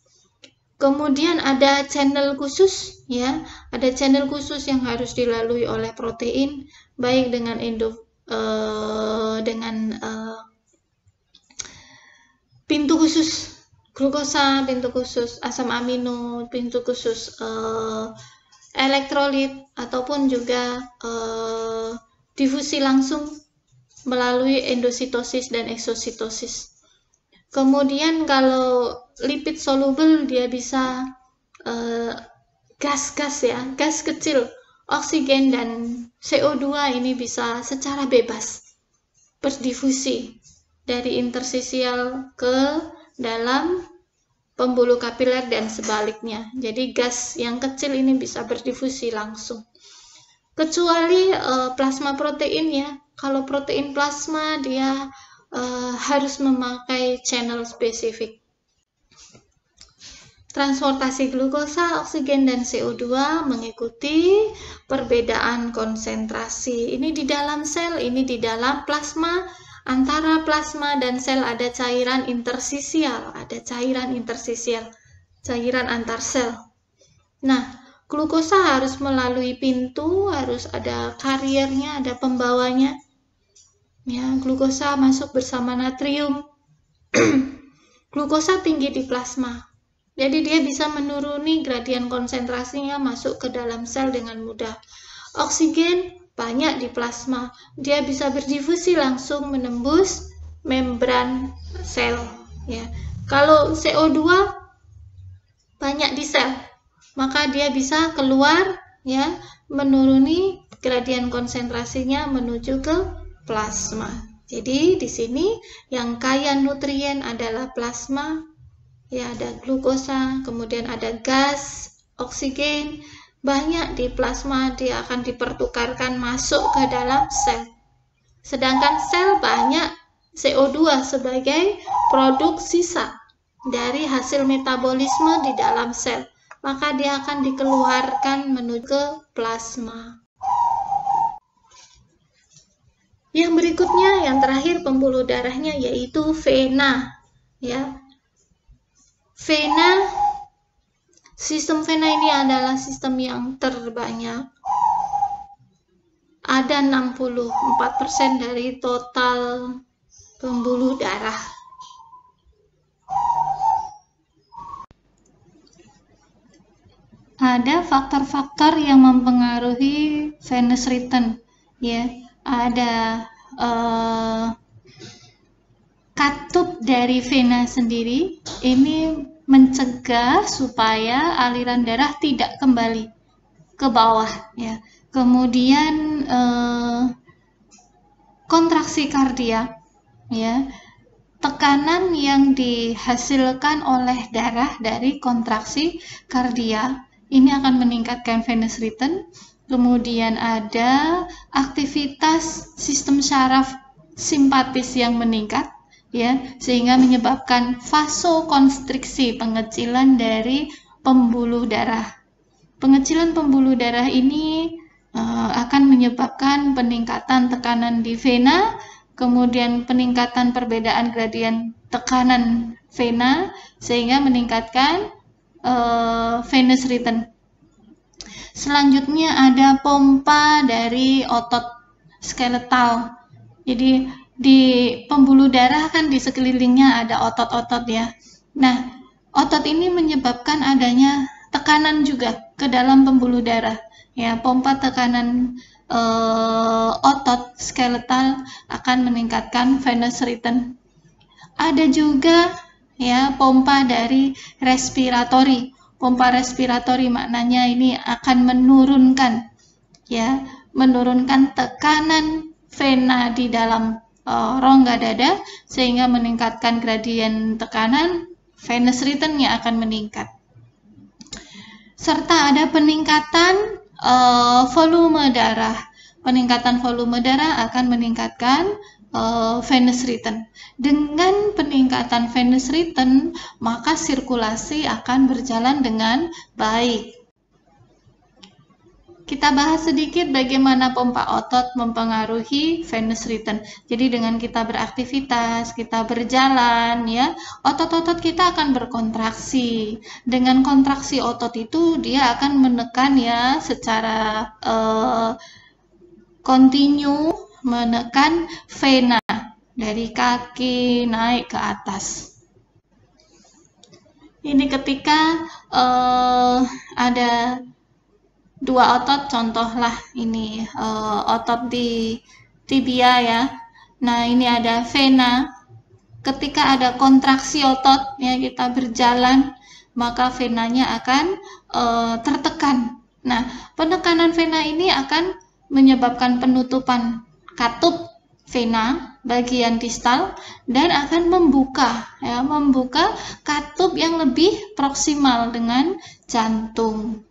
Kemudian ada channel khusus, ya, ada channel khusus yang harus dilalui oleh protein, baik dengan pintu khusus glukosa, pintu khusus asam amino, pintu khusus elektrolit, ataupun juga difusi langsung melalui endositosis dan eksositosis. Kemudian kalau lipid soluble dia bisa gas-gas ya, gas kecil, oksigen dan CO2 ini bisa secara bebas berdifusi dari interstisial ke dalam pembuluh kapiler dan sebaliknya. Jadi gas yang kecil ini bisa berdifusi langsung. Kecuali plasma protein ya. Kalau protein plasma dia harus memakai channel spesifik. Transportasi glukosa, oksigen, dan CO2 mengikuti perbedaan konsentrasi. Ini di dalam sel, ini di dalam plasma. Antara plasma dan sel ada cairan interstisial, cairan antar sel. Nah, glukosa harus melalui pintu, harus ada kariernya, ada pembawanya. Ya, glukosa masuk bersama natrium. Glukosa tinggi di plasma. Jadi dia bisa menuruni gradien konsentrasinya masuk ke dalam sel dengan mudah. Oksigen banyak di plasma, dia bisa berdifusi langsung menembus membran sel. Ya. Kalau CO2 banyak di sel, maka dia bisa keluar ya, menuruni gradien konsentrasinya menuju ke plasma. Jadi di sini yang kaya nutrien adalah plasma, ya ada glukosa, kemudian ada gas, oksigen. Banyak di plasma dia akan dipertukarkan masuk ke dalam sel. Sedangkan sel banyak CO2 sebagai produk sisa dari hasil metabolisme di dalam sel. Maka dia akan dikeluarkan menuju ke plasma. Yang berikutnya, yang terakhir pembuluh darahnya yaitu vena. Ya. Vena, sistem vena ini adalah sistem yang terbanyak. Ada 64% dari total pembuluh darah. Ada faktor-faktor yang mempengaruhi venous return, ya. Ada katup dari vena sendiri ini mencegah supaya aliran darah tidak kembali ke bawah ya. Kemudian kontraksi kardiak ya. Tekanan yang dihasilkan oleh darah dari kontraksi kardiak ini akan meningkatkan venous return. Kemudian ada aktivitas sistem syaraf simpatis yang meningkat ya, sehingga menyebabkan vasokonstriksi, pengecilan dari pembuluh darah. Pengecilan pembuluh darah ini akan menyebabkan peningkatan tekanan di vena, kemudian peningkatan perbedaan gradien tekanan vena, sehingga meningkatkan venous return. Selanjutnya ada pompa dari otot skeletal. Jadi di pembuluh darah kan di sekelilingnya ada otot-otot ya. Nah, otot ini menyebabkan adanya tekanan juga ke dalam pembuluh darah. Ya, pompa tekanan otot skeletal akan meningkatkan venous return. Ada juga ya pompa dari respiratori. Pompa respiratori maknanya ini akan menurunkan tekanan vena di dalam rongga dada sehingga meningkatkan gradien tekanan, venous return-nya akan meningkat. Serta ada peningkatan volume darah. Peningkatan volume darah akan meningkatkan venous return. Dengan peningkatan venous return, maka sirkulasi akan berjalan dengan baik. Kita bahas sedikit bagaimana pompa otot mempengaruhi venous return. Jadi dengan kita beraktivitas, kita berjalan ya, otot-otot kita akan berkontraksi. Dengan kontraksi otot itu dia akan menekan ya secara kontinu, menekan vena dari kaki naik ke atas. Ini ketika ada dua otot, contohlah ini otot di tibia ya, Nah, ini ada vena. Ketika ada kontraksi otot, ya, kita berjalan, maka venanya akan tertekan. Nah, penekanan vena ini akan menyebabkan penutupan katup vena bagian distal dan akan membuka katup yang lebih proksimal dengan jantung.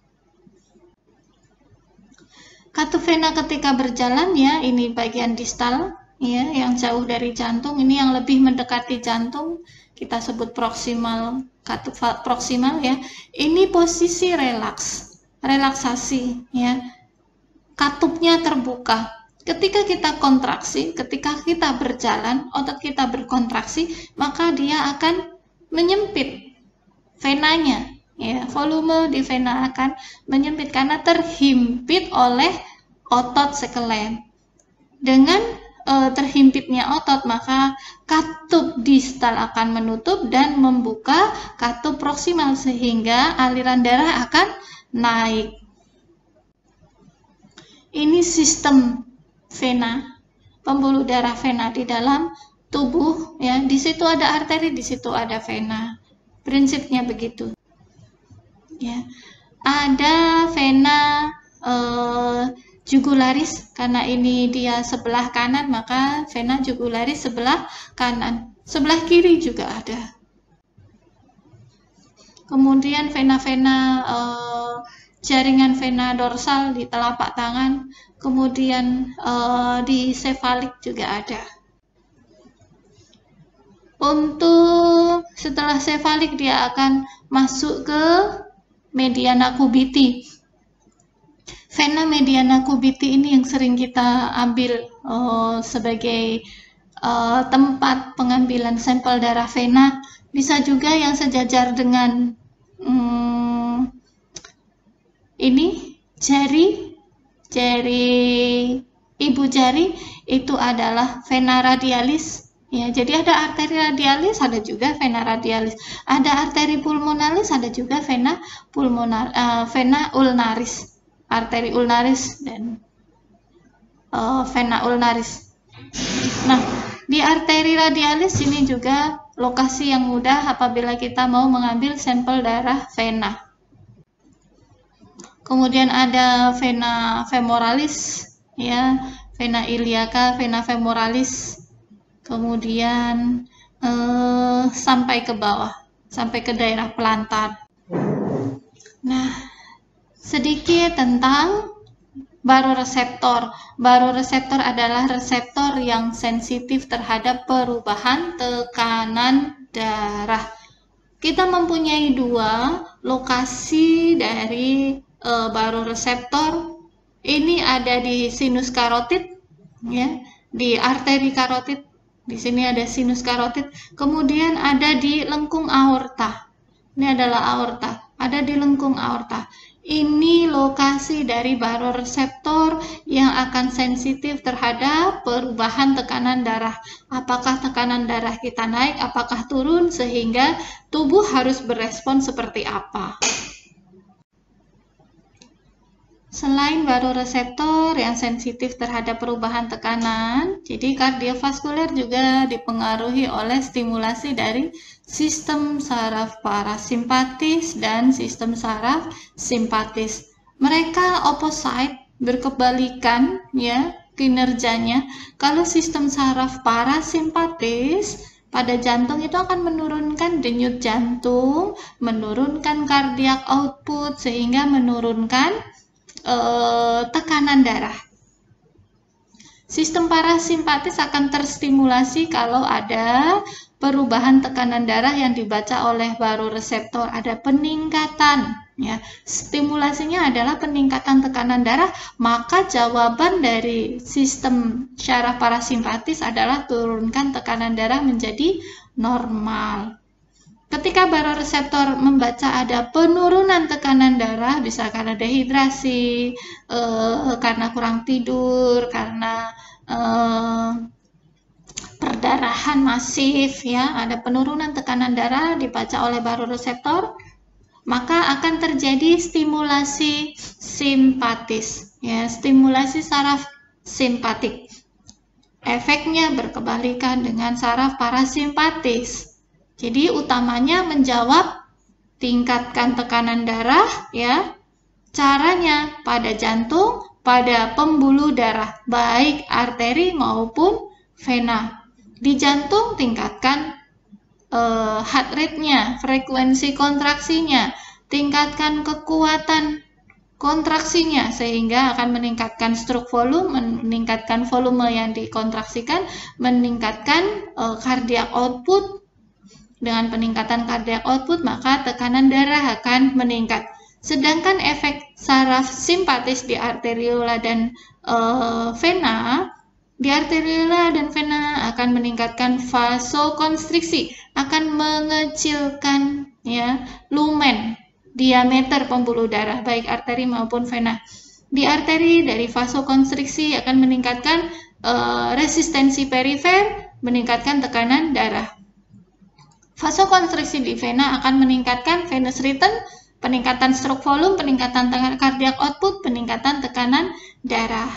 Katup vena ketika berjalan, ya, ini bagian distal, ya, yang jauh dari jantung, ini yang lebih mendekati jantung, kita sebut proksimal, katup proksimal, ya. Ini posisi relaksasi, ya. Katupnya terbuka. Ketika kita kontraksi, ketika kita berjalan, otot kita berkontraksi, maka dia akan menyempit venanya, ya, volume di vena akan menyempit karena terhimpit oleh otot sekelen. Dengan terhimpitnya otot, maka katup distal akan menutup dan membuka katup proksimal sehingga aliran darah akan naik. Ini sistem vena, pembuluh darah vena di dalam tubuh, ya. Di situ ada arteri, di situ ada vena. Prinsipnya begitu. Ya. Ada vena jugularis, karena ini dia sebelah kanan, maka vena jugularis sebelah kanan. Sebelah kiri juga ada. Kemudian vena-vena jaringan vena dorsal di telapak tangan, kemudian di sefalik juga ada. Untuk setelah sefalik dia akan masuk ke mediana cubiti. Vena mediana cubiti ini yang sering kita ambil sebagai tempat pengambilan sampel darah vena. Bisa juga yang sejajar dengan ini jari ibu jari, itu adalah vena radialis. Ya, jadi ada arteri radialis, ada juga vena radialis. Ada arteri pulmonalis, ada juga vena ulnaris. Arteri ulnaris dan vena ulnaris. Nah, di arteri radialis ini juga lokasi yang mudah apabila kita mau mengambil sampel darah vena. Kemudian ada vena femoralis, ya, vena iliaca, vena femoralis. Kemudian sampai ke bawah, sampai ke daerah pelantar. Nah, sedikit tentang baroreseptor. Baroreseptor adalah reseptor yang sensitif terhadap perubahan tekanan darah. Kita mempunyai dua lokasi dari baroreseptor. Ini ada di sinus karotid, ya, di arteri karotid. Di sini ada sinus karotid, kemudian ada di lengkung aorta. Ini adalah aorta, ada di lengkung aorta. Ini lokasi dari baroreseptor yang akan sensitif terhadap perubahan tekanan darah. Apakah tekanan darah kita naik, apakah turun, sehingga tubuh harus berespon seperti apa. Selain baroreseptor yang sensitif terhadap perubahan tekanan, jadi kardiovaskuler juga dipengaruhi oleh stimulasi dari sistem saraf parasimpatis dan sistem saraf simpatis. Mereka opposite, berkebalikan, ya, kinerjanya. Kalau sistem saraf parasimpatis pada jantung itu akan menurunkan denyut jantung, menurunkan cardiac output, sehingga menurunkan tekanan darah. Sistem parasimpatis akan terstimulasi kalau ada perubahan tekanan darah yang dibaca oleh baroreseptor, ada peningkatan, ya. Stimulasinya adalah peningkatan tekanan darah, maka jawaban dari sistem syaraf parasimpatis adalah turunkan tekanan darah menjadi normal. Ketika baroreseptor membaca ada penurunan tekanan darah, bisa karena dehidrasi, karena kurang tidur, karena perdarahan masif, ya, ada penurunan tekanan darah dibaca oleh baroreseptor, maka akan terjadi stimulasi simpatis, ya, stimulasi saraf simpatik. efeknya berkebalikan dengan saraf parasimpatis. Jadi utamanya menjawab tingkatkan tekanan darah ya. Caranya pada jantung, pada pembuluh darah, baik arteri maupun vena. Di jantung tingkatkan heart rate-nya, frekuensi kontraksinya, tingkatkan kekuatan kontraksinya sehingga akan meningkatkan stroke volume, meningkatkan volume yang dikontraksikan, meningkatkan cardiac output. Dengan peningkatan cardiac output maka tekanan darah akan meningkat. Sedangkan efek saraf simpatis di arteriola dan vena, di arteriola dan vena akan meningkatkan vasokonstriksi, akan mengecilkan ya lumen, diameter pembuluh darah baik arteri maupun vena. Di arteri dari vasokonstriksi akan meningkatkan resistensi perifer, meningkatkan tekanan darah. Vasokonstriksi di vena akan meningkatkan venous return, peningkatan stroke volume, peningkatan cardiac output, peningkatan tekanan darah.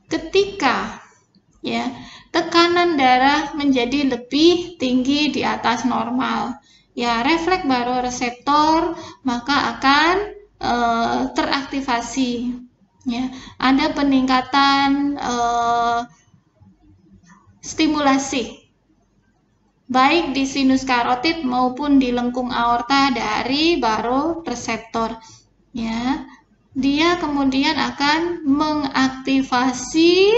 Ketika ya tekanan darah menjadi lebih tinggi di atas normal, ya refleks baroreseptor maka akan teraktivasi. Ya, ada peningkatan stimulasi baik di sinus karotid maupun di lengkung aorta dari baroreseptor. Ya, dia kemudian akan mengaktifasi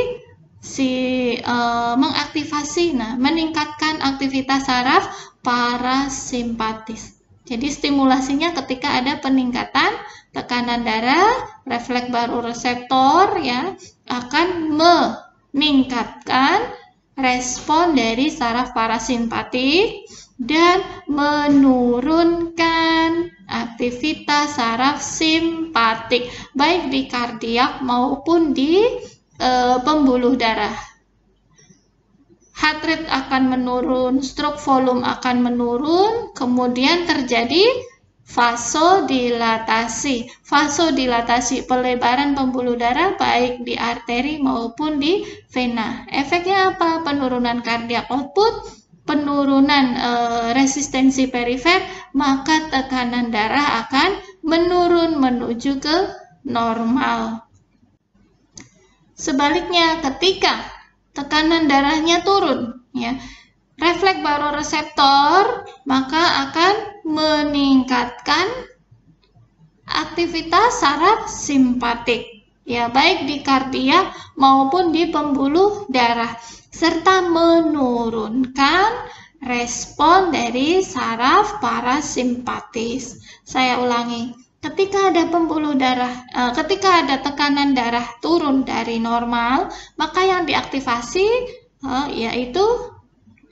meningkatkan aktivitas saraf parasimpatis. Jadi stimulasinya ketika ada peningkatan tekanan darah, refleks baroreseptor ya akan meningkatkan respon dari saraf parasimpatik dan menurunkan aktivitas saraf simpatik baik di kardiak maupun di pembuluh darah. Heart rate akan menurun, stroke volume akan menurun, kemudian terjadi vasodilatasi. Vasodilatasi pelebaran pembuluh darah baik di arteri maupun di vena. Efeknya apa? Penurunan cardiac output, penurunan resistensi perifer, maka tekanan darah akan menurun menuju ke normal. Sebaliknya, ketika tekanan darahnya turun, ya, refleks baroreseptor maka akan meningkatkan aktivitas saraf simpatik, ya baik di kardiak maupun di pembuluh darah, serta menurunkan respon dari saraf parasimpatis. Saya ulangi. Ketika ada pembuluh darah, ketika ada tekanan darah turun dari normal, maka yang diaktifasi yaitu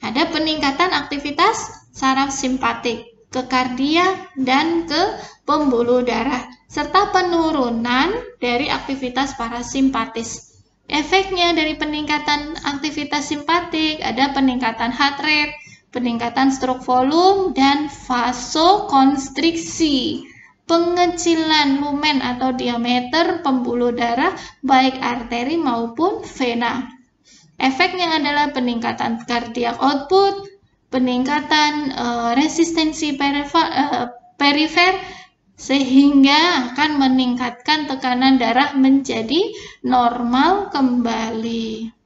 ada peningkatan aktivitas saraf simpatik ke kardiak dan ke pembuluh darah, serta penurunan dari aktivitas parasimpatis. Efeknya dari peningkatan aktivitas simpatik ada peningkatan heart rate, peningkatan stroke volume, dan vasokonstriksi. Pengecilan lumen atau diameter pembuluh darah baik arteri maupun vena. Efeknya adalah peningkatan cardiac output, peningkatan resistensi perifer sehingga akan meningkatkan tekanan darah menjadi normal kembali.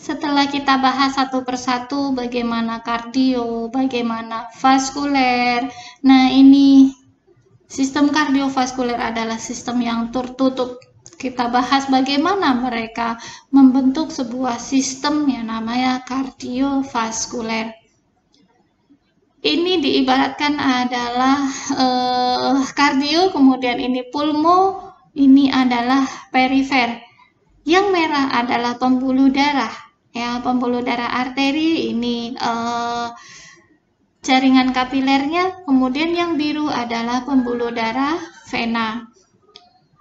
Setelah kita bahas satu persatu bagaimana kardio, bagaimana vaskuler. Nah, ini sistem kardiovaskuler adalah sistem yang tertutup. Kita bahas bagaimana mereka membentuk sebuah sistem yang namanya kardiovaskuler. Ini diibaratkan adalah kardio, kemudian ini pulmo, ini adalah perifer. Yang merah adalah pembuluh darah. Ya, pembuluh darah arteri ini jaringan kapilernya, kemudian yang biru adalah pembuluh darah vena.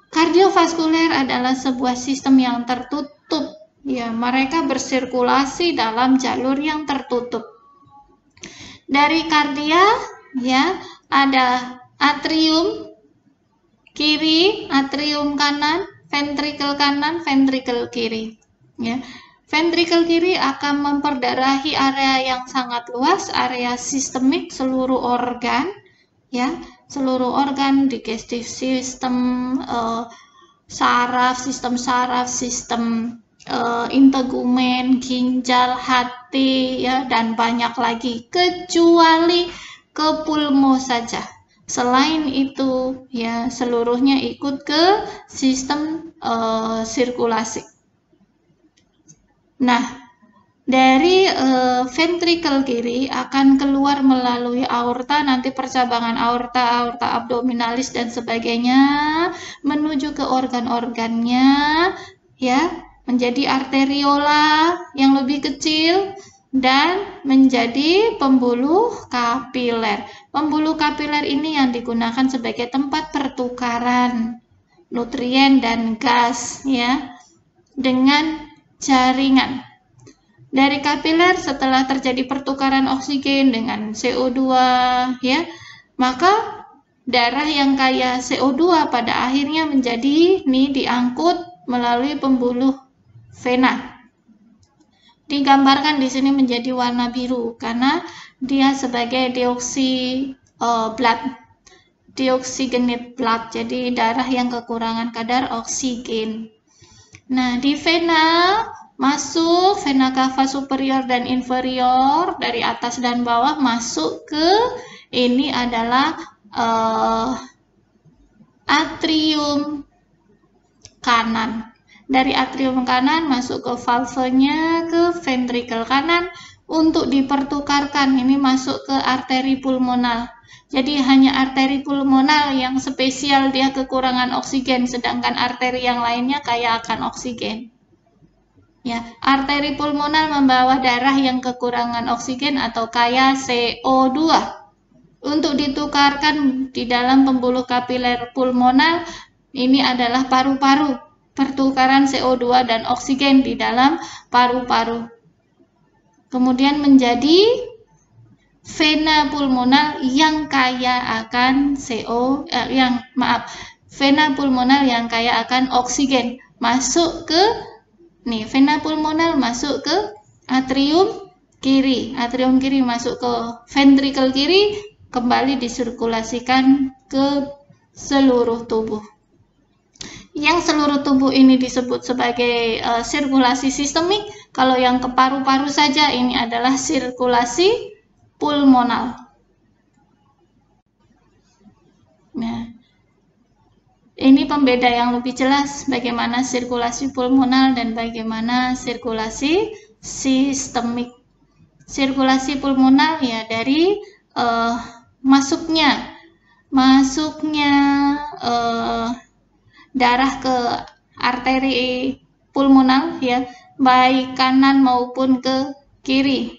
Kardiovaskuler adalah sebuah sistem yang tertutup, ya, mereka bersirkulasi dalam jalur yang tertutup. Dari kardia, ya, ada atrium kiri, atrium kanan, ventricle kanan, ventricle kiri. Ya, ventricle kiri akan memperdarahi area yang sangat luas, area sistemik, seluruh organ, ya, seluruh organ, digestive system, saraf, sistem integumen, ginjal, hati, ya, dan banyak lagi, kecuali ke pulmo saja. Selain itu, ya, seluruhnya ikut ke sistem sirkulasi. Nah, dari ventricle kiri akan keluar melalui aorta, nanti percabangan aorta, aorta abdominalis dan sebagainya, menuju ke organ-organnya, ya, menjadi arteriola yang lebih kecil dan menjadi pembuluh kapiler. Pembuluh kapiler ini yang digunakan sebagai tempat pertukaran nutrien dan gas, ya, dengan jaringan. Dari kapiler setelah terjadi pertukaran oksigen dengan CO2, ya, maka darah yang kaya CO2 pada akhirnya menjadi diangkut melalui pembuluh vena. Digambarkan di sini menjadi warna biru karena dia sebagai deoxygenate blood, jadi darah yang kekurangan kadar oksigen. Nah, di vena masuk vena cava superior dan inferior, dari atas dan bawah masuk ke ini adalah atrium kanan. Dari atrium kanan masuk ke valvenya ke ventricle kanan untuk dipertukarkan, ini masuk ke arteri pulmonal. Jadi hanya arteri pulmonal yang spesial dia kekurangan oksigen, sedangkan arteri yang lainnya kaya akan oksigen. Ya, arteri pulmonal membawa darah yang kekurangan oksigen atau kaya CO2 untuk ditukarkan di dalam pembuluh kapiler pulmonal. Ini adalah paru-paru, pertukaran CO2 dan oksigen di dalam paru-paru. Kemudian menjadi vena pulmonal yang kaya akan vena pulmonal yang kaya akan oksigen, masuk ke vena pulmonal masuk ke atrium kiri. Atrium kiri masuk ke ventricle kiri, kembali disirkulasikan ke seluruh tubuh. Yang seluruh tubuh ini disebut sebagai sirkulasi sistemik. Kalau yang ke paru-paru saja ini adalah sirkulasi pulmonal. Nah, ini pembeda yang lebih jelas bagaimana sirkulasi pulmonal dan bagaimana sirkulasi sistemik. Sirkulasi pulmonal ya dari masuknya darah ke arteri pulmonal, ya, baik kanan maupun ke kiri.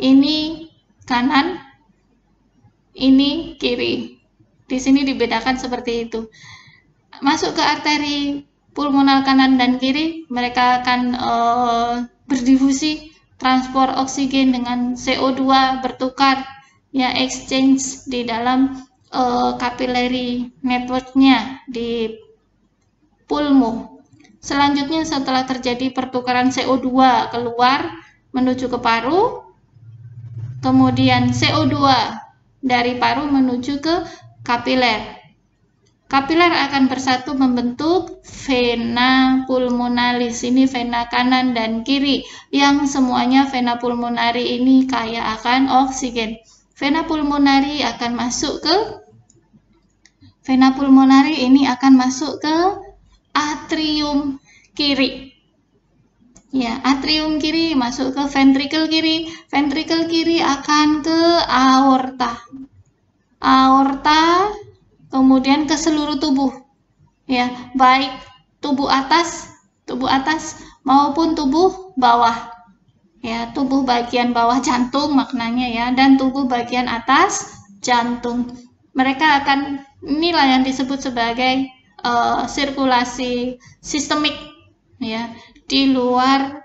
Ini kanan, ini kiri. Di sini dibedakan seperti itu. Masuk ke arteri pulmonal kanan dan kiri, mereka akan berdifusi, transport oksigen dengan CO2 bertukar, ya, exchange di dalam capillary networknya di pulmo. Selanjutnya setelah terjadi pertukaran CO2 keluar menuju ke paru, kemudian CO2 dari paru menuju ke kapiler. Kapiler akan bersatu membentuk vena pulmonalis. Ini vena kanan dan kiri, yang semuanya vena pulmonari ini kaya akan oksigen. Vena pulmonari ini akan masuk ke atrium kiri. Ya, atrium kiri masuk ke ventricle kiri. Ventricle kiri akan ke aorta. Aorta kemudian ke seluruh tubuh, ya, baik tubuh atas maupun tubuh bawah, ya, tubuh bagian bawah jantung maknanya, ya, dan tubuh bagian atas jantung. Mereka akan, inilah yang disebut sebagai sirkulasi sistemik, ya, di luar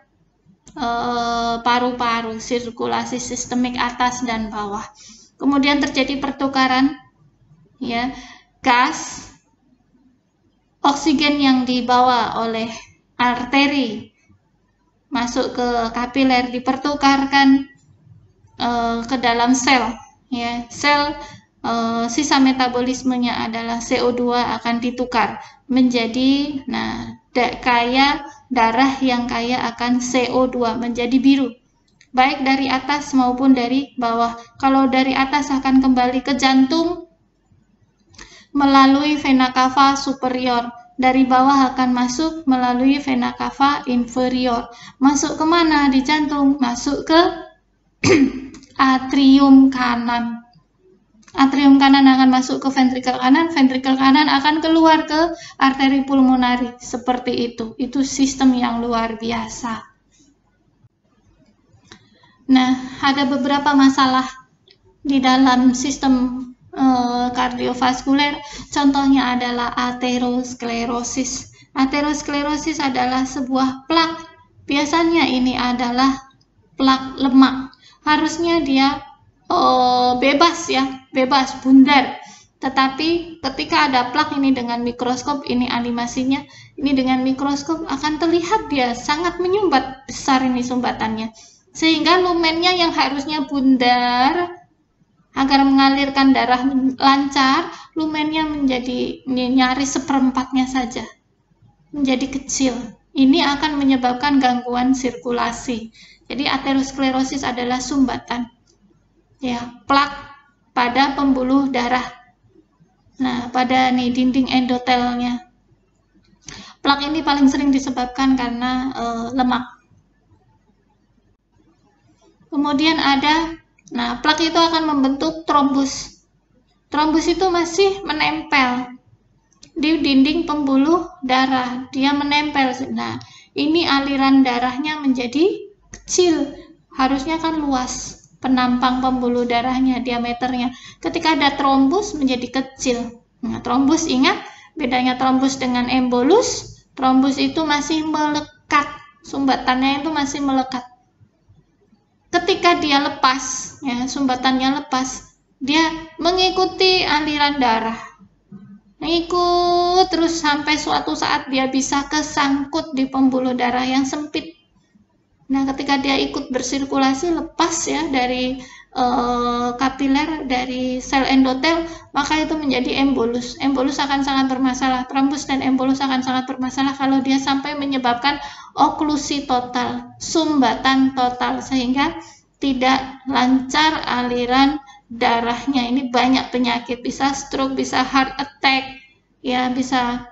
paru-paru, sirkulasi sistemik atas dan bawah. Kemudian terjadi pertukaran, ya, gas oksigen yang dibawa oleh arteri masuk ke kapiler dipertukarkan ke dalam sel, ya. Sel sisa metabolismenya adalah CO2 akan ditukar menjadi darah yang kaya akan CO2 menjadi biru, baik dari atas maupun dari bawah. Kalau dari atas akan kembali ke jantung melalui vena cava superior, dari bawah akan masuk melalui vena cava inferior. Masuk kemana? Di jantung, masuk ke atrium kanan. Atrium kanan akan masuk ke ventrikel kanan akan keluar ke arteri pulmonari. Seperti itu. Itu sistem yang luar biasa. Nah, ada beberapa masalah di dalam sistem kardiovaskuler. Contohnya adalah aterosklerosis. Aterosklerosis adalah sebuah plak. Biasanya ini adalah plak lemak. Harusnya dia bebas, ya, bebas, bundar. Tetapi ketika ada plak ini dengan mikroskop, ini animasinya, ini dengan mikroskop akan terlihat dia sangat menyumbat, besar ini sumbatannya. Sehingga lumennya yang harusnya bundar agar mengalirkan darah lancar, lumennya menjadi nyaris seperempatnya saja, menjadi kecil. Ini akan menyebabkan gangguan sirkulasi. Jadi aterosklerosis adalah sumbatan, ya, plak pada pembuluh darah. Nah, pada dinding endotelnya. Plak ini paling sering disebabkan karena lemak. Kemudian ada, plak itu akan membentuk trombus. Trombus itu masih menempel di dinding pembuluh darah. Dia menempel. Nah, ini aliran darahnya menjadi kecil. Harusnya kan luas. Penampang pembuluh darahnya, diameternya. Ketika ada trombus menjadi kecil. Nah, trombus, ingat bedanya trombus dengan embolus. Trombus itu masih melekat. Sumbatannya itu masih melekat. Ketika dia lepas, ya, sumbatannya lepas, dia mengikuti aliran darah. Mengikut terus sampai suatu saat dia bisa kesangkut di pembuluh darah yang sempit. Nah, ketika dia ikut bersirkulasi, lepas, ya, dari kapiler, dari sel endotel, maka itu menjadi embolus. Embolus akan sangat bermasalah. Trombus dan embolus akan sangat bermasalah kalau dia sampai menyebabkan oklusi total, sumbatan total, sehingga tidak lancar aliran darahnya. Ini banyak penyakit, bisa stroke, bisa heart attack, ya, bisa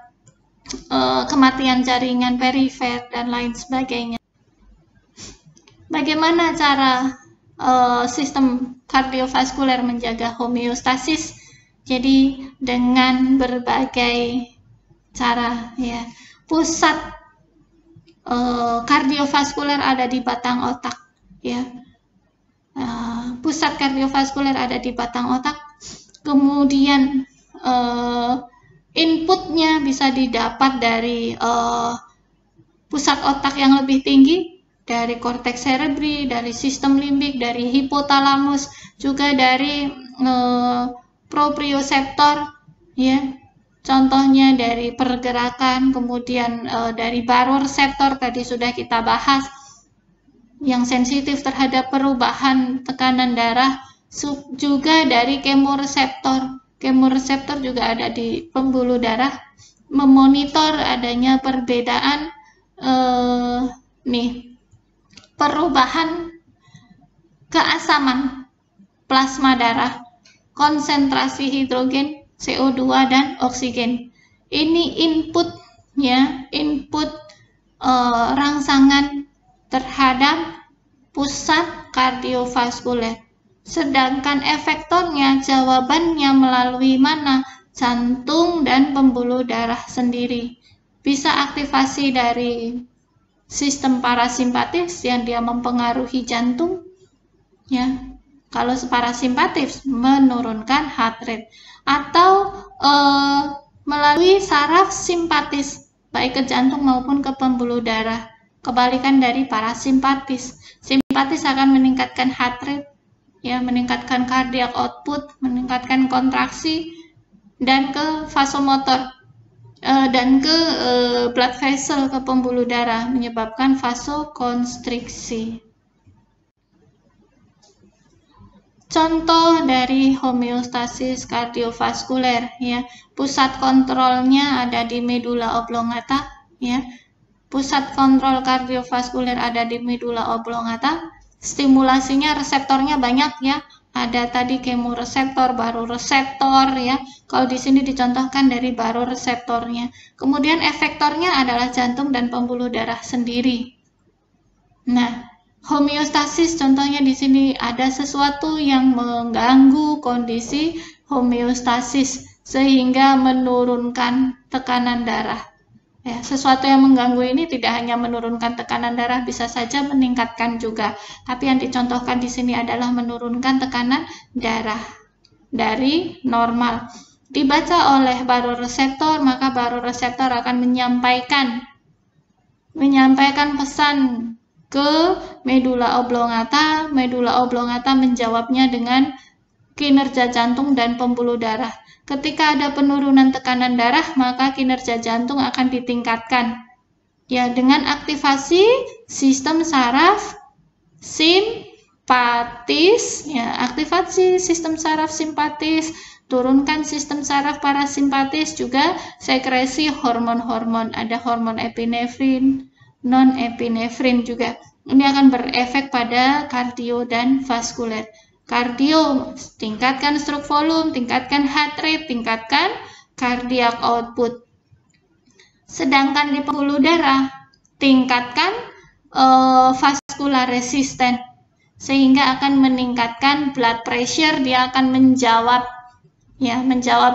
kematian jaringan perifer dan lain sebagainya. Bagaimana cara sistem kardiovaskuler menjaga homeostasis? Jadi dengan berbagai cara, ya. Pusat kardiovaskuler ada di batang otak, ya. Pusat kardiovaskuler ada di batang otak. Kemudian inputnya bisa didapat dari pusat otak yang lebih tinggi, dari korteks cerebri, dari sistem limbik, dari hipotalamus, juga dari proprioseptor, ya. Contohnya dari pergerakan, kemudian dari baroreseptor tadi sudah kita bahas, yang sensitif terhadap perubahan tekanan darah, juga dari kemoreseptor. Kemoreseptor juga ada di pembuluh darah, memonitor adanya perbedaan perubahan keasaman plasma darah, konsentrasi hidrogen, CO2 dan oksigen. Ini inputnya, input rangsangan terhadap pusat kardiovaskuler. Sedangkan efektornya, jawabannya melalui mana? Jantung dan pembuluh darah sendiri. Bisa aktivasi dari sistem parasimpatis yang dia mempengaruhi jantung, ya. Kalau parasimpatis menurunkan heart rate, atau melalui saraf simpatis baik ke jantung maupun ke pembuluh darah. Kebalikan dari parasimpatis. Simpatis akan meningkatkan heart rate, ya, meningkatkan cardiac output, meningkatkan kontraksi, dan ke vasomotor, dan ke blood vessel, ke pembuluh darah, menyebabkan vasokonstriksi. Contoh dari homeostasis kardiovaskuler, ya, pusat kontrolnya ada di medula oblongata, ya. Pusat kontrol kardiovaskuler ada di medula oblongata. Stimulasinya, reseptornya banyak, ya. Ada tadi kemoreseptor, baroreseptor, ya. Kalau di sini dicontohkan dari baroreseptornya. Kemudian efektornya adalah jantung dan pembuluh darah sendiri. Nah, homeostasis contohnya di sini ada sesuatu yang mengganggu kondisi homeostasis sehingga menurunkan tekanan darah. Ya, sesuatu yang mengganggu ini tidak hanya menurunkan tekanan darah, bisa saja meningkatkan juga. Tapi yang dicontohkan di sini adalah menurunkan tekanan darah dari normal. Dibaca oleh baroreseptor, maka baroreseptor akan menyampaikan pesan ke medula oblongata. Medula oblongata menjawabnya dengan kinerja jantung dan pembuluh darah. Ketika ada penurunan tekanan darah, maka kinerja jantung akan ditingkatkan. Ya, dengan aktivasi sistem saraf simpatis, ya, aktivasi sistem saraf simpatis, turunkan sistem saraf parasimpatis, juga sekresi hormon-hormon. Ada hormon epinefrin, non-epinefrin juga. Ini akan berefek pada kardio dan vaskuler. Kardio, tingkatkan stroke volume, tingkatkan heart rate, tingkatkan cardiac output. Sedangkan di pembuluh darah, tingkatkan vascular resistance, sehingga akan meningkatkan blood pressure. Dia akan menjawab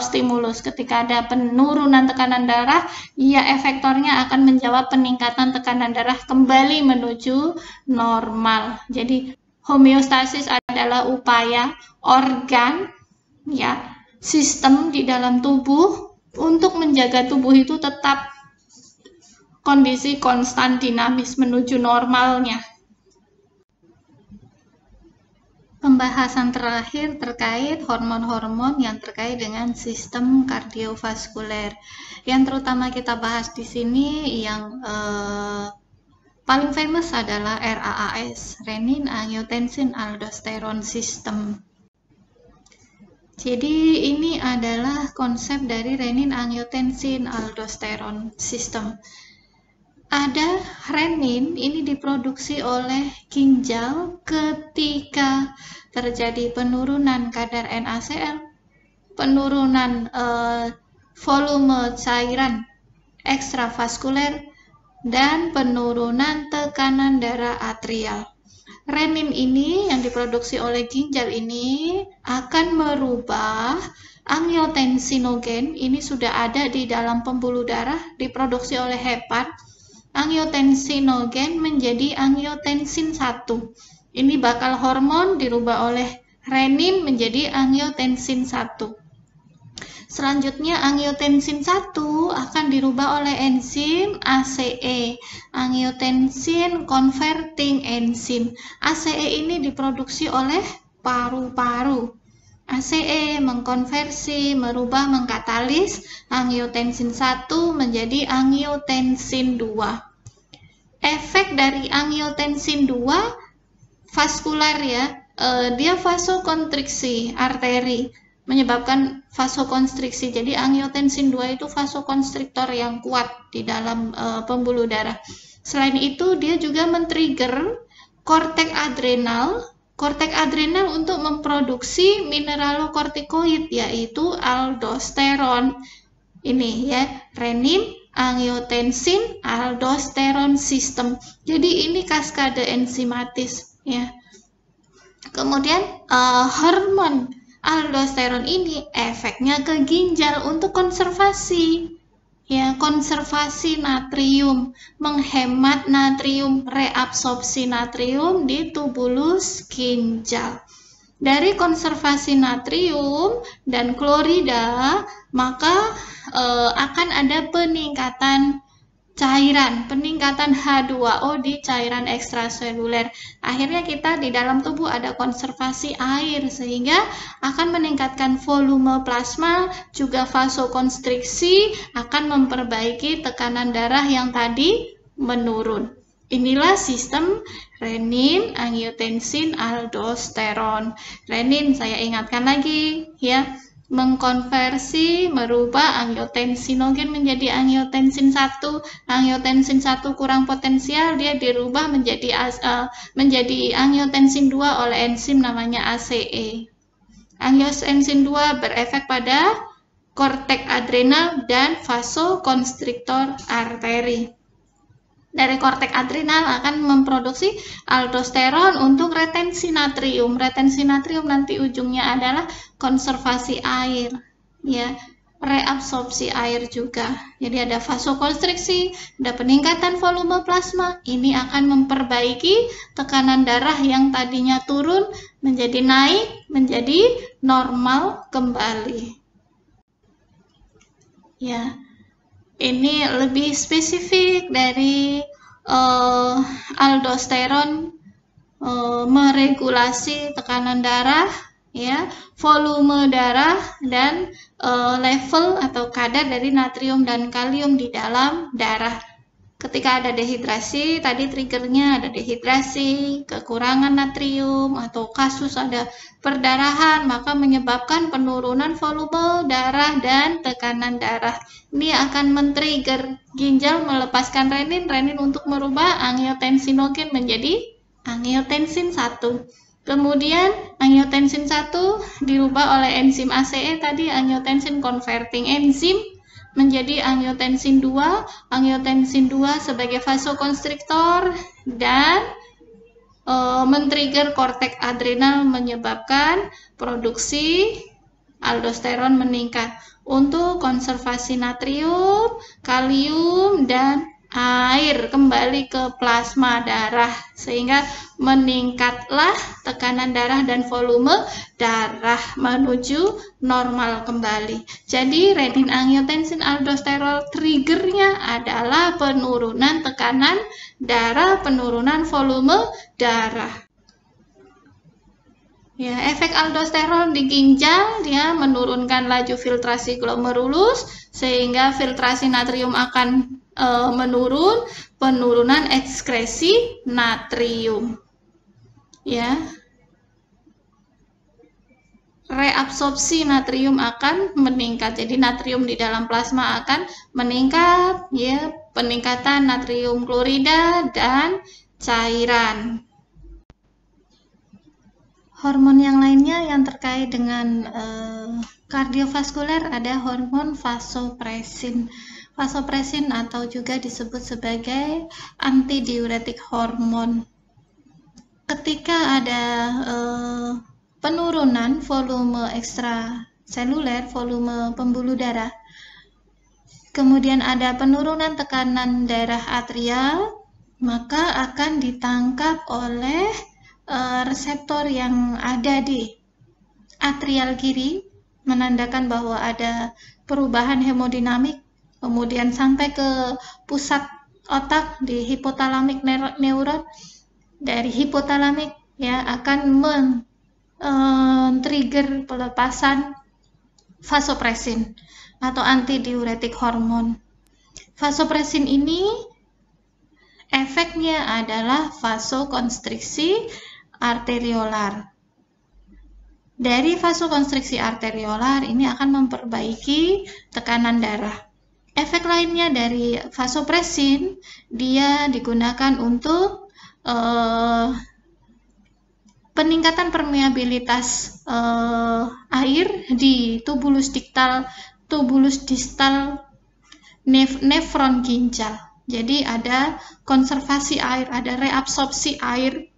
stimulus. Ketika ada penurunan tekanan darah, efektornya akan menjawab peningkatan tekanan darah kembali menuju normal. Jadi homeostasis adalah upaya organ, ya, sistem di dalam tubuh untuk menjaga tubuh itu tetap kondisi konstan dinamis menuju normalnya. Pembahasan terakhir terkait hormon-hormon yang terkait dengan sistem kardiovaskuler. Yang terutama kita bahas di sini yang paling famous adalah RAAS, renin angiotensin aldosteron system. Jadi ini adalah konsep dari renin angiotensin aldosteron system. Ada renin, ini diproduksi oleh ginjal ketika terjadi penurunan kadar NaCl, penurunan volume cairan ekstravaskuler, dan penurunan tekanan darah atrial. Renin ini yang diproduksi oleh ginjal ini akan merubah angiotensinogen. Ini sudah ada di dalam pembuluh darah, diproduksi oleh hepat. Angiotensinogen menjadi angiotensin 1. Ini bakal hormon dirubah oleh renin menjadi angiotensin 1. Selanjutnya angiotensin 1 akan dirubah oleh enzim ACE, angiotensin converting enzyme. ACE ini diproduksi oleh paru-paru. ACE mengkonversi, merubah, mengkatalis angiotensin 1 menjadi angiotensin 2. Efek dari angiotensin 2 vaskular, ya, dia vasokonstriksi arteri, menyebabkan vasokonstriksi. Jadi angiotensin 2 itu vasokonstriktor yang kuat di dalam pembuluh darah. Selain itu dia juga men-trigger korteks adrenal untuk memproduksi mineralokortikoid, yaitu aldosteron. Ini, ya, renin angiotensin aldosteron system. Jadi ini kaskade enzimatis, ya. Kemudian hormon aldosteron ini efeknya ke ginjal untuk konservasi, ya, konservasi natrium, menghemat natrium, reabsorpsi natrium di tubulus ginjal. Dari konservasi natrium dan klorida, maka akan ada peningkatan cairan, peningkatan H2O di cairan ekstraseluler. Akhirnya kita di dalam tubuh ada konservasi air sehingga akan meningkatkan volume plasma, juga vasokonstriksi, akan memperbaiki tekanan darah yang tadi menurun. Inilah sistem renin, angiotensin, aldosteron. Renin saya ingatkan lagi ya, mengkonversi, merubah angiotensinogen menjadi angiotensin 1. Angiotensin 1 kurang potensial, dia dirubah menjadi angiotensin 2 oleh enzim namanya ACE. Angiotensin 2 berefek pada korteks adrenal dan vasokonstriktor arteri. Dari korteks adrenal akan memproduksi aldosteron untuk retensi natrium. Retensi natrium nanti ujungnya adalah konservasi air, ya, reabsorpsi air juga. Jadi ada vasokonstriksi, ada peningkatan volume plasma. Ini akan memperbaiki tekanan darah yang tadinya turun menjadi naik, menjadi normal kembali. Ya. Ini lebih spesifik dari aldosteron meregulasi tekanan darah, ya, volume darah dan level atau kadar dari natrium dan kalium di dalam darah. Ketika ada dehidrasi, tadi triggernya ada dehidrasi, kekurangan natrium, atau kasus ada perdarahan, maka menyebabkan penurunan volume darah dan tekanan darah. Ini akan men-trigger ginjal melepaskan renin untuk merubah angiotensinogen menjadi angiotensin 1. Kemudian angiotensin 1 dirubah oleh enzim ACE tadi, angiotensin converting enzim, menjadi angiotensin 2. Angiotensin 2 sebagai vasokonstriktor dan men-trigger korteks adrenal, menyebabkan produksi aldosteron meningkat untuk konservasi natrium, kalium, dan air kembali ke plasma darah sehingga meningkatlah tekanan darah dan volume darah menuju normal kembali. Jadi renin, angiotensin, aldosterol triggernya adalah penurunan tekanan darah, penurunan volume darah. Ya, efek aldosteron di ginjal, dia menurunkan laju filtrasi glomerulus sehingga filtrasi natrium akan menurun, penurunan ekskresi natrium. Ya. Reabsorpsi natrium akan meningkat. Jadi natrium di dalam plasma akan meningkat, ya, peningkatan natrium klorida dan cairan. Hormon yang lainnya yang terkait dengan kardiovaskuler ada hormon vasopresin. Vasopresin atau juga disebut sebagai antidiuretik hormon. Ketika ada penurunan volume ekstraseluler, volume pembuluh darah, kemudian ada penurunan tekanan darah atrial, maka akan ditangkap oleh reseptor yang ada di atrial kiri, menandakan bahwa ada perubahan hemodinamik, kemudian sampai ke pusat otak di hipotalamik neuron. Dari hipotalamik, ya, akan men-trigger pelepasan vasopresin atau antidiuretik hormon. Vasopresin ini efeknya adalah vasokonstriksi arteriolar. Dari vasokonstriksi arteriolar ini akan memperbaiki tekanan darah. Efek lainnya dari vasopresin, dia digunakan untuk peningkatan permeabilitas air di tubulus distal nefron ginjal. Jadi ada konservasi air, ada reabsorpsi air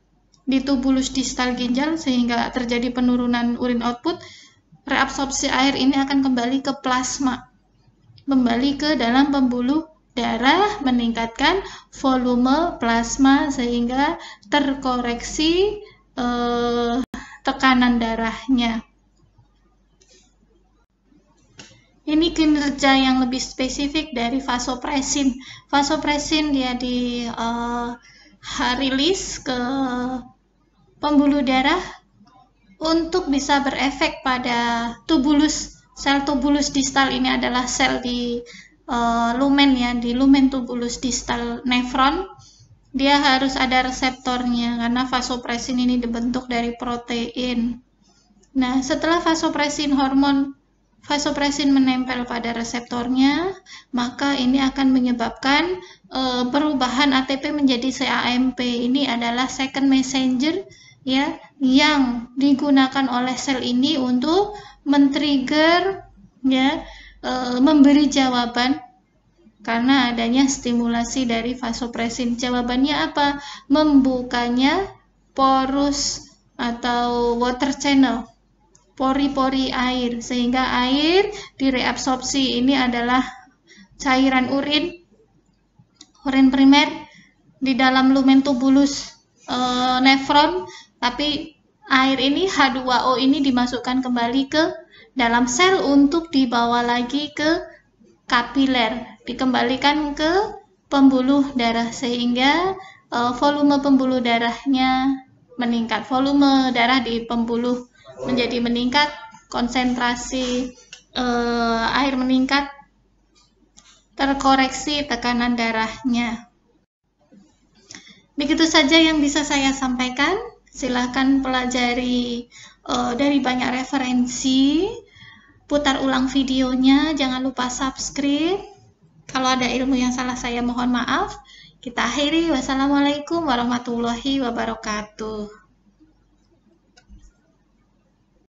di tubulus distal ginjal sehingga terjadi penurunan urin output. Reabsorpsi air ini akan kembali ke plasma, kembali ke dalam pembuluh darah, meningkatkan volume plasma sehingga terkoreksi tekanan darahnya. Ini kinerja yang lebih spesifik dari vasopresin. Vasopresin dia rilis ke pembuluh darah untuk bisa berefek pada tubulus. Sel tubulus distal ini adalah sel di lumen ya, di lumen tubulus distal nefron. Dia harus ada reseptornya karena vasopresin ini dibentuk dari protein. Nah, setelah vasopresin menempel pada reseptornya, maka ini akan menyebabkan perubahan ATP menjadi cAMP. Ini adalah second messenger ya, yang digunakan oleh sel ini untuk men-trigger ya, memberi jawaban karena adanya stimulasi dari vasopresin. Jawabannya apa? Membukanya porus atau water channel, pori-pori air, sehingga air direabsorpsi. Ini adalah cairan urin primer di dalam lumen tubulus nefron, tapi air ini H2O ini dimasukkan kembali ke dalam sel untuk dibawa lagi ke kapiler, dikembalikan ke pembuluh darah sehingga volume pembuluh darahnya meningkat. Volume darah di pembuluh menjadi meningkat, konsentrasi air meningkat, terkoreksi tekanan darahnya. Begitu saja yang bisa saya sampaikan. Silakan pelajari dari banyak referensi. Putar ulang videonya, jangan lupa subscribe. Kalau ada ilmu yang salah saya mohon maaf. Kita akhiri. Wassalamualaikum warahmatullahi wabarakatuh.